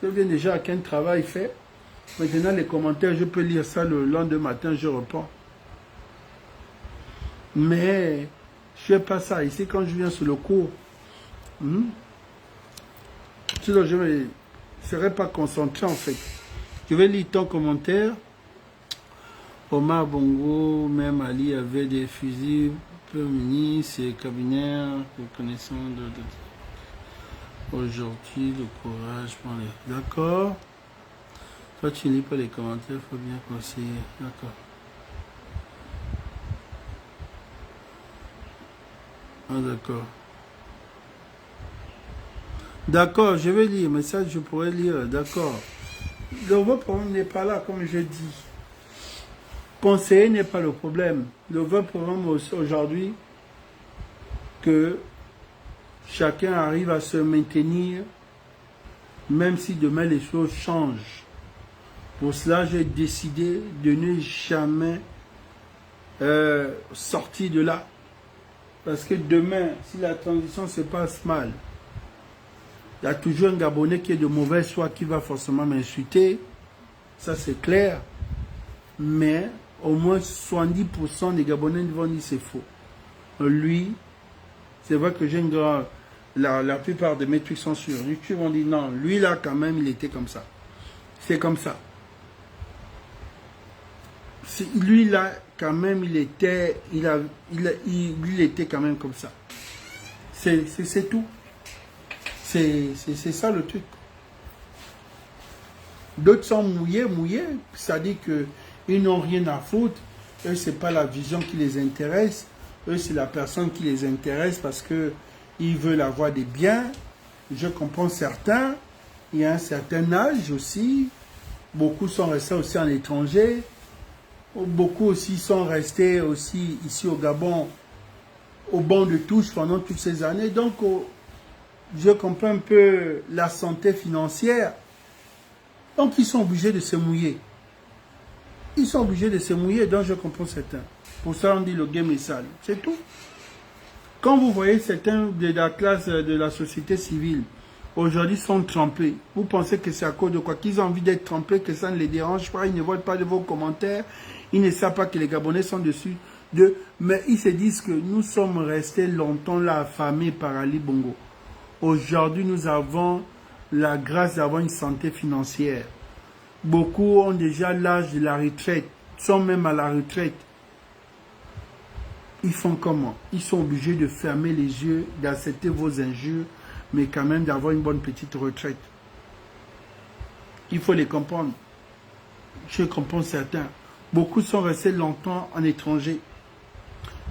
déjà avec un travail fait. Maintenant, les commentaires, je peux lire ça le lendemain matin, je reprends. Mais, je ne fais pas ça. Ici, quand je viens sur le cours, sinon je ne serai pas concentré, en fait. Je vais lire ton commentaire. Omar Bongo, même Ali avait des fusils peu munis, c'est cabinaire, reconnaissant aujourd'hui, le courage pour les... D'accord. Toi, tu lis pas les commentaires, il faut bien conseiller. D'accord. Ah, d'accord. D'accord, je vais lire, mais ça, je pourrais lire, d'accord. Le vrai problème n'est pas là, comme je dis. Conseiller n'est pas le problème. Le vrai problème aujourd'hui, que chacun arrive à se maintenir, même si demain les choses changent. Pour cela, j'ai décidé de ne jamais sortir de là. Parce que demain, si la transition se passe mal, il y a toujours un Gabonais qui est de mauvaise foi qui va forcément m'insulter. Ça, c'est clair. Mais au moins 70% des Gabonais vont dire c'est faux. Lui, c'est vrai que j'ai une grande... La plupart de mes trucs sont sur YouTube. On dit non, lui là quand même, il était comme ça. C'est comme ça. Lui là, quand même, il était quand même comme ça. C'est tout. C'est ça le truc. D'autres sont mouillés. Ça dit qu'ils n'ont rien à foutre. Eux, c'est pas la vision qui les intéresse. Eux, c'est la personne qui les intéresse parce qu'ils veulent avoir des biens. Je comprends certains. Il y a un certain âge aussi. Beaucoup sont restés aussi en étranger. Beaucoup aussi sont restés aussi ici au Gabon au banc de touche pendant toutes ces années. Donc, je comprends un peu la santé financière. Donc, ils sont obligés de se mouiller. Ils sont obligés de se mouiller, donc je comprends certains. Pour ça, on dit le game est sale. C'est tout. Quand vous voyez certains de la classe de la société civile, aujourd'hui sont trempés. Vous pensez que c'est à cause de quoi? Qu'ils ont envie d'être trempés, que ça ne les dérange pas, ils ne voient pas de vos commentaires, ils ne savent pas que les Gabonais sont dessus d'eux, mais ils se disent que nous sommes restés longtemps là affamés par Ali Bongo. Aujourd'hui, nous avons la grâce d'avoir une santé financière. Beaucoup ont déjà l'âge de la retraite, sont même à la retraite. Ils font comment? Ils sont obligés de fermer les yeux, d'accepter vos injures, mais quand même d'avoir une bonne petite retraite. Il faut les comprendre. Je comprends certains. Beaucoup sont restés longtemps en étranger.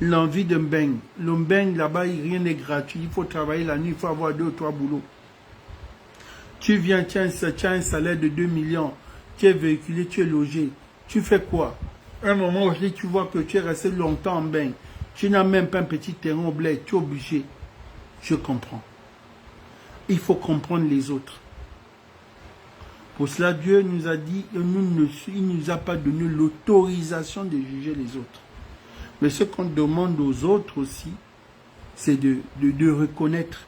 L'envie de Mbeng. Le Mbeng, là-bas, rien n'est gratuit. Il faut travailler la nuit, il faut avoir 2 ou 3 boulots. Tu viens, tu as un salaire de 2 millions. Tu es véhiculé, tu es logé. Tu fais quoi? À un moment où tu vois que tu es resté longtemps en Mbeng. Tu n'as même pas un petit terrain au bled. Tu es obligé. Je comprends. Il faut comprendre les autres. Pour cela, Dieu nous a dit, il ne nous a pas donné l'autorisation de juger les autres. Mais ce qu'on demande aux autres aussi, c'est de reconnaître.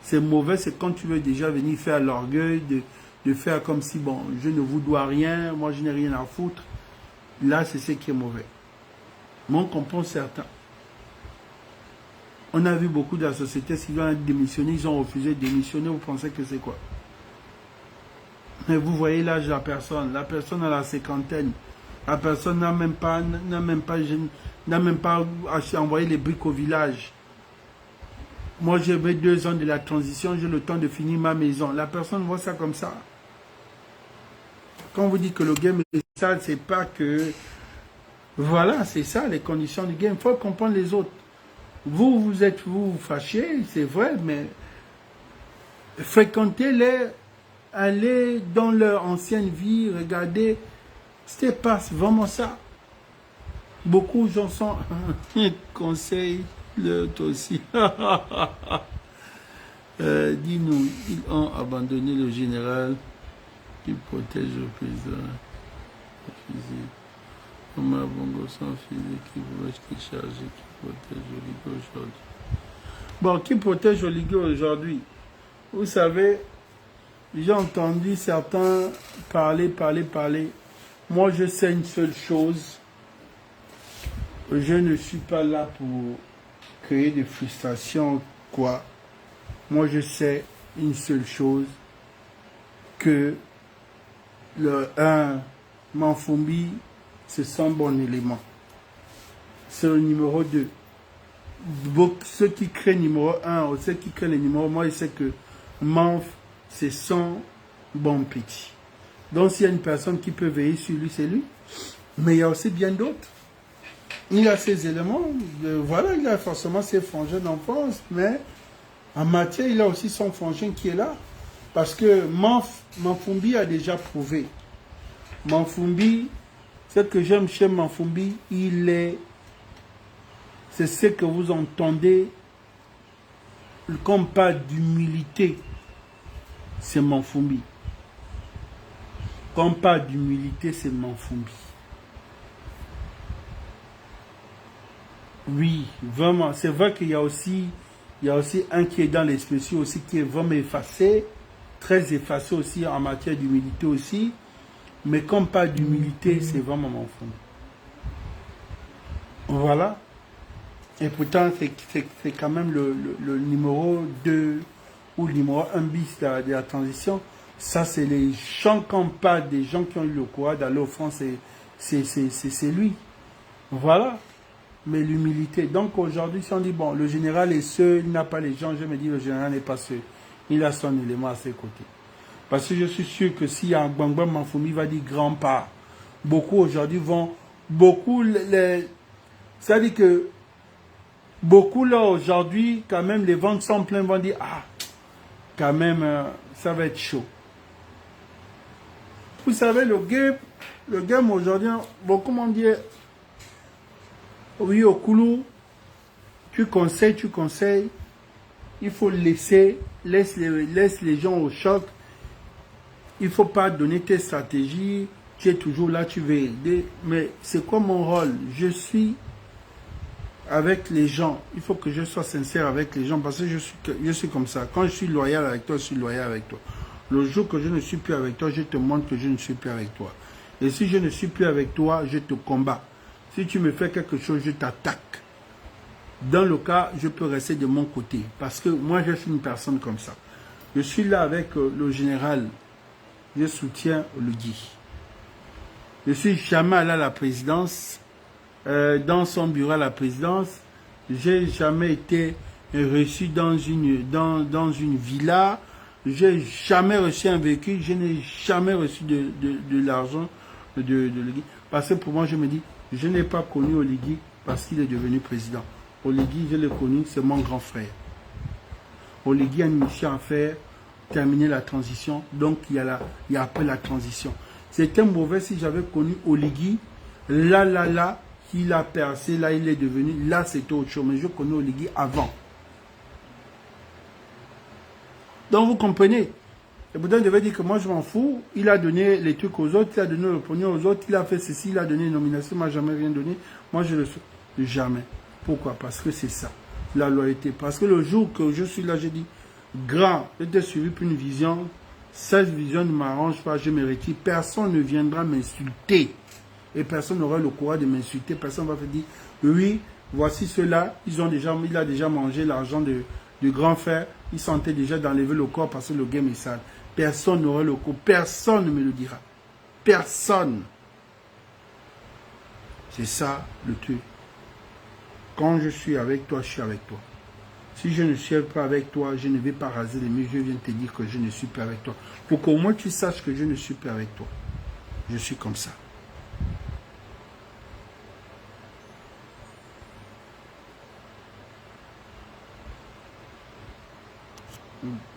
C'est mauvais, c'est quand tu veux déjà venir faire l'orgueil, de faire comme si, bon, je ne vous dois rien, moi je n'ai rien à foutre. Là, c'est ce qui est mauvais. Mais on comprend certains. On a vu beaucoup de la société civile démissionner, ils ont refusé de démissionner, vous pensez que c'est quoi? Mais vous voyez l'âge de la personne. La personne a la cinquantaine. La personne n'a même pas envoyé les briques au village. Moi, j'ai 2 ans de la transition, j'ai le temps de finir ma maison. La personne voit ça comme ça. Quand vous dites que le game est sale, c'est pas que... Voilà, c'est ça les conditions du game. Il faut comprendre les autres. Vous êtes fâchés, c'est vrai, mais fréquentez-les, allez dans leur ancienne vie, regardez. C'était pas vraiment ça. Beaucoup de gens sont... Conseil, toi aussi. Dis-nous, ils ont abandonné le général qui protège le président physique. Omar Bongo sans physique qui chargé, qui protège Oligui aujourd'hui. Bon, qui protège Oligui aujourd'hui? Vous savez, j'ai entendu certains parler. Moi, je sais une seule chose. Je ne suis pas là pour créer des frustrations, quoi. Moi, je sais une seule chose, que le 1, Manfumbi, c'est son bon élément. C'est le numéro 2. Ceux qui créent numéro 1 ou ceux qui créent le numéro, moi, je sais que Manf, c'est son bon petit. Donc, s'il y a une personne qui peut veiller sur lui, c'est lui. Mais il y a aussi bien d'autres. Il a ses éléments, voilà, il a forcément ses frangins d'enfance, mais en matière, il a aussi son frangin qui est là. Parce que Manfumbi a déjà prouvé. Manfumbi, ce que j'aime chez Manfumbi, c'est ce que vous entendez comme pas d'humilité, c'est Manfumbi. Comme pas d'humilité, c'est Manfumbi. Oui, vraiment, c'est vrai qu'il y a aussi un qui est dans l'esprit aussi, qui est vraiment effacé, très effacé aussi en matière d'humilité aussi, mais comme pas d'humilité, c'est vraiment Manfumbi. Voilà. Et pourtant, c'est quand même le numéro 2 ou le numéro 1 bis de la transition. Ça, c'est les gens comme pas des gens qui ont eu le courage d'aller au front, c'est lui. Voilà. Mais l'humilité. Donc aujourd'hui, si on dit, bon, le général est seul, il n'a pas les gens, je me dis, le général n'est pas seul. Il a son élément à ses côtés. Parce que je suis sûr que s'il y a un Gbangba Manfumbi, il va dire grand pas. Beaucoup aujourd'hui c'est-à-dire que beaucoup là aujourd'hui, quand même, les ventes sont pleines, vont dire, ah, quand même, ça va être chaud. Vous savez, le game aujourd'hui, beaucoup m'ont dit, oui, au Koulou, tu conseilles, il faut laisse les gens au choc, il ne faut pas donner tes stratégies, tu es toujours là, tu veux aider, mais c'est quoi mon rôle? Je suis avec les gens, il faut que je sois sincère avec les gens, parce que je suis comme ça, quand je suis loyal avec toi, je suis loyal avec toi. Le jour que je ne suis plus avec toi, je te montre que je ne suis plus avec toi. Et si je ne suis plus avec toi, je te combats. Si tu me fais quelque chose, je t'attaque. Dans le cas, je peux rester de mon côté. Parce que moi, je suis une personne comme ça. Je suis là avec le général. Je soutiens Oligui. Je ne suis jamais allé à la présidence. Dans son bureau à la présidence. Je n'ai jamais été reçu dans une villa. Je n'ai jamais reçu un véhicule. Je n'ai jamais reçu de l'argent de Oligui. Parce que pour moi, je me dis, je n'ai pas connu Oligui parce qu'il est devenu président. Oligui, je l'ai connu, c'est mon grand frère. Oligui a une mission à faire, terminer la transition. Donc, il y a après la transition. C'était mauvais si j'avais connu Oligui. Là, il a percé, là, il est devenu. Là, c'était autre chose. Mais je connais Oligui avant. Donc, vous comprenez. Et pourtant, je devais dire que moi, je m'en fous. Il a donné les trucs aux autres, il a donné le pognon aux autres, il a fait ceci, il a donné une nomination, il ne m'a jamais rien donné. Moi, je le sais. Jamais. Pourquoi? Parce que c'est ça. La loyauté. Parce que le jour que je suis là, j'ai dit, grand, je t'ai suivi pour une vision. Cette vision ne m'arrange pas, je me retire. Personne ne viendra m'insulter. Et personne n'aura le courage de m'insulter. Personne ne va te dire, oui, voici ceux-là, il a déjà mangé l'argent du grand frère. Il sentait déjà d'enlever le corps parce que le game est sale. Personne n'aura le coup. Personne ne me le dira. Personne. C'est ça le truc. Quand je suis avec toi, je suis avec toi. Si je ne suis pas avec toi, je ne vais pas raser les murs. Je viens te dire que je ne suis pas avec toi. Pour qu'au moins tu saches que je ne suis pas avec toi. Je suis comme ça.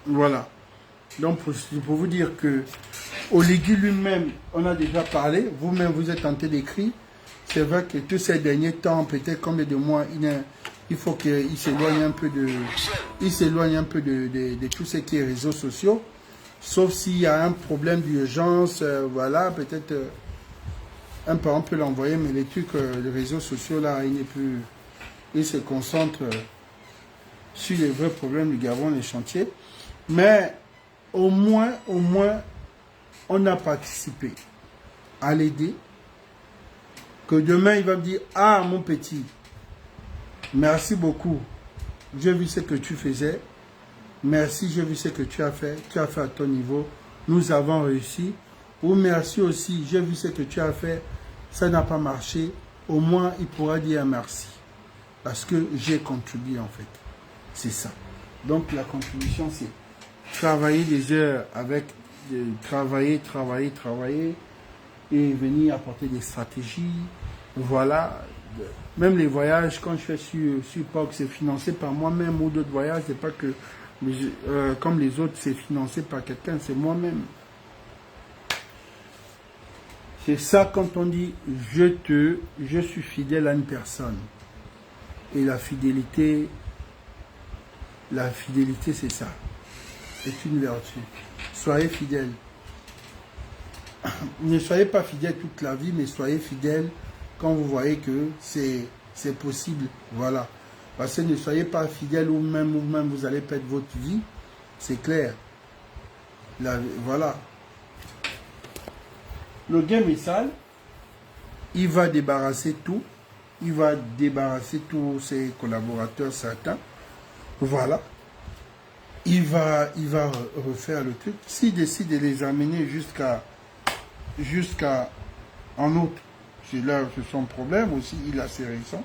Voilà. Donc, pour vous dire que Oligui lui-même, on a déjà parlé. Vous-même, vous êtes tenté d'écrire. C'est vrai que tous ces derniers temps, peut-être combien de mois, il faut qu'il s'éloigne un peu de tout ce qui est réseaux sociaux. Sauf s'il y a un problème d'urgence, voilà, peut-être un parent peut l'envoyer, mais les trucs, les réseaux sociaux, là, il se concentre sur les vrais problèmes du Gabon, les chantiers. Mais au moins, on a participé à l'aider. Que demain, il va me dire, ah, mon petit, merci beaucoup. J'ai vu ce que tu faisais. Merci, j'ai vu ce que tu as fait. Tu as fait à ton niveau. Nous avons réussi. Ou merci aussi, j'ai vu ce que tu as fait. Ça n'a pas marché. Au moins, il pourra dire merci. Parce que j'ai contribué, en fait. C'est ça. Donc, la contribution, c'est travailler des heures avec, travailler, et venir apporter des stratégies. Voilà. Même les voyages, quand je fais sur POC, c'est financé par moi-même, ou d'autres voyages, c'est pas que, comme les autres, c'est financé par quelqu'un, c'est moi-même. C'est ça quand on dit, je suis fidèle à une personne. Et la fidélité, c'est ça. C'est une vertu. Soyez fidèles. Ne soyez pas fidèles toute la vie, mais soyez fidèles quand vous voyez que c'est possible. Voilà. Parce que ne soyez pas fidèles ou même vous allez perdre votre vie. C'est clair. Voilà. Le game est sale. Il va débarrasser tout. Il va débarrasser tous ses collaborateurs certains. Voilà. Il va refaire le truc. S'il décide de les amener jusqu'à en août, c'est là c'est son problème aussi, il a ses raisons.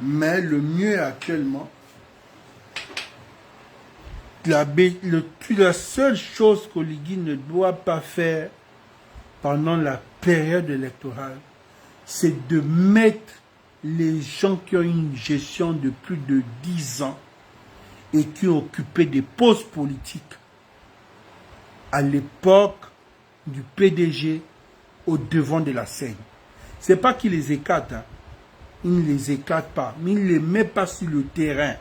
Mais le mieux actuellement, la seule chose qu'Oligui ne doit pas faire pendant la période électorale, c'est de mettre les gens qui ont une gestion de plus de 10 ans et qui ont occupé des postes politiques à l'époque du PDG au devant de la scène. C'est pas qu'il les écarte, hein. Il ne les écarte pas, mais il ne les met pas sur le terrain.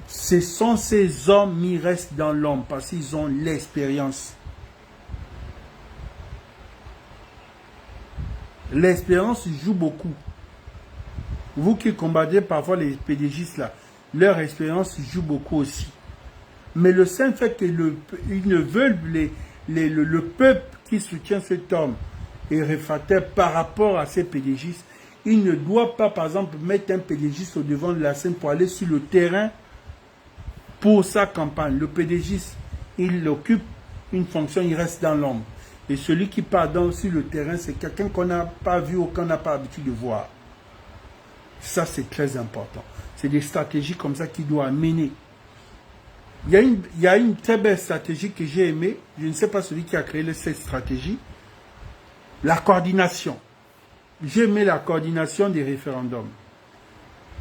Ce sont ces hommes qui restent dans l'ombre parce qu'ils ont l'expérience. L'expérience joue beaucoup. Vous qui combattez parfois les PDGistes là, leur expérience joue beaucoup aussi. Mais le simple fait que ils ne veulent le peuple qui soutient cet homme est réfractaire par rapport à ces PDGistes, il ne doit pas, par exemple, mettre un PDGiste au devant de la scène pour aller sur le terrain pour sa campagne. Le PDGiste, il occupe une fonction, il reste dans l'ombre. Et celui qui part sur le terrain, c'est quelqu'un qu'on n'a pas vu ou qu'on n'a pas l'habitude de voir. Ça, c'est très important. C'est des stratégies comme ça qu'il doit mener. Il y a une très belle stratégie que j'ai aimée. Je ne sais pas celui qui a créé cette stratégie. La coordination. J'ai aimé la coordination des référendums.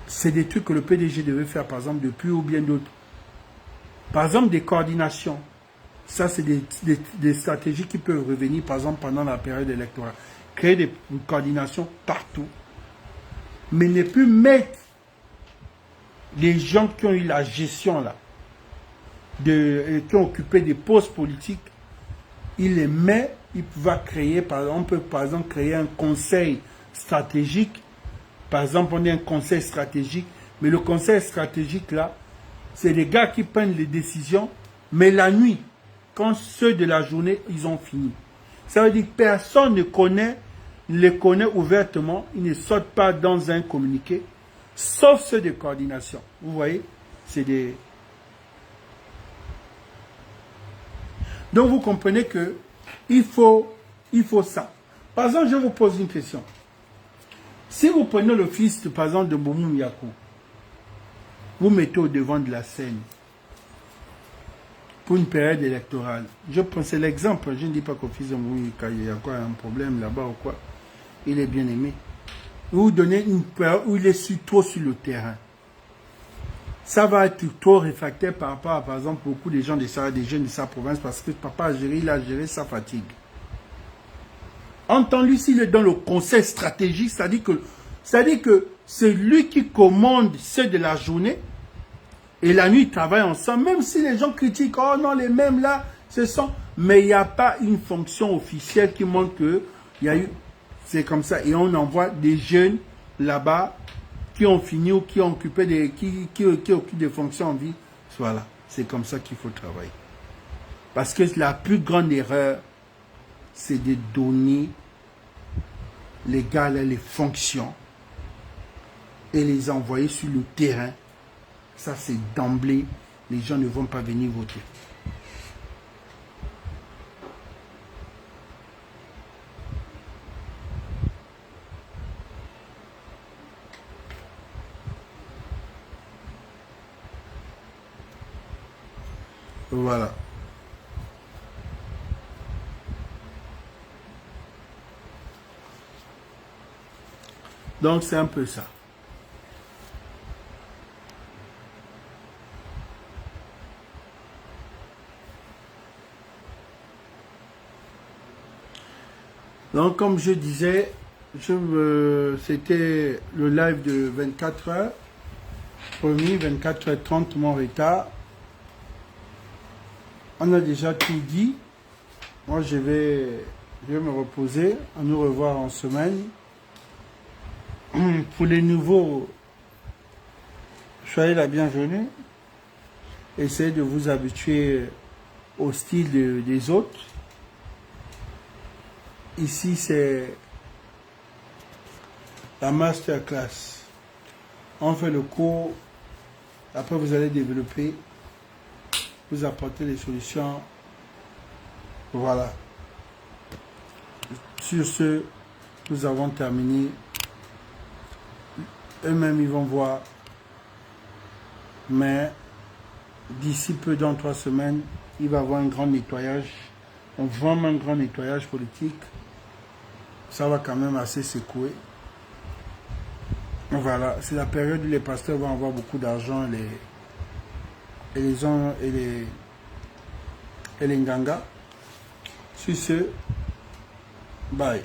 C'est des trucs que le PDG devait faire, par exemple, depuis ou bien d'autres. Par exemple, des coordinations. Ça, c'est des stratégies qui peuvent revenir, par exemple, pendant la période électorale. Créer une coordination partout. Mais ne plus mettre les gens qui ont eu la gestion, là, qui ont occupé des postes politiques, il les met, il va créer, on peut par exemple créer un conseil stratégique. Par exemple, on a un conseil stratégique, mais le conseil stratégique, là, c'est les gars qui prennent les décisions, mais la nuit, quand ceux de la journée, ils ont fini. Ça veut dire que personne ne les connaît ouvertement, ils ne sortent pas dans un communiqué, sauf ceux de coordination. Vous voyez, c'est des... Donc vous comprenez que il faut ça. Par exemple, je vous pose une question. Si vous prenez le fils, par exemple, de Boumou Yakou, vous mettez au devant de la scène pour une période électorale. Je prends, c'est l'exemple. Je ne dis pas qu'au fils de Boumou Yakou a un problème là-bas ou quoi. Il est bien aimé. Vous donnez une période où il est trop sur le terrain. Ça va être trop réfractaire par rapport à, par exemple, beaucoup de gens des jeunes de sa province parce que papa a géré, il a géré sa fatigue. Entends-lui s'il est dans le conseil stratégique, c'est-à-dire que c'est lui qui commande ceux de la journée et la nuit ils travaillent ensemble, même si les gens critiquent, oh non, les mêmes là, ce sont... Mais il n'y a pas une fonction officielle qui montre que il y a eu... C'est comme ça. Et on envoie des jeunes là-bas qui ont fini ou qui ont occupé qui occupent des fonctions en vie. Voilà. C'est comme ça qu'il faut travailler. Parce que la plus grande erreur, c'est de donner les gars là, les fonctions et les envoyer sur le terrain. Ça, c'est d'emblée, les gens ne vont pas venir voter. Voilà. Donc, c'est un peu ça. Donc, comme je disais, c'était le live de 24 heures. Promis, 24h30, mon retard. On a déjà tout dit. Moi, je vais me reposer. À nous revoir en semaine. Pour les nouveaux, soyez la bienvenue. Essayez de vous habituer au style des autres. Ici, c'est la masterclass. On fait le cours. Après, vous allez développer. Vous apporter les solutions. Voilà. Sur ce, nous avons terminé. Eux-mêmes, ils vont voir. Mais d'ici peu, dans 3 semaines, il va y avoir un grand nettoyage. Vraiment un grand nettoyage politique. Ça va quand même assez secouer. Voilà. C'est la période où les pasteurs vont avoir beaucoup d'argent. Et les Nganga. Sur ce, bye.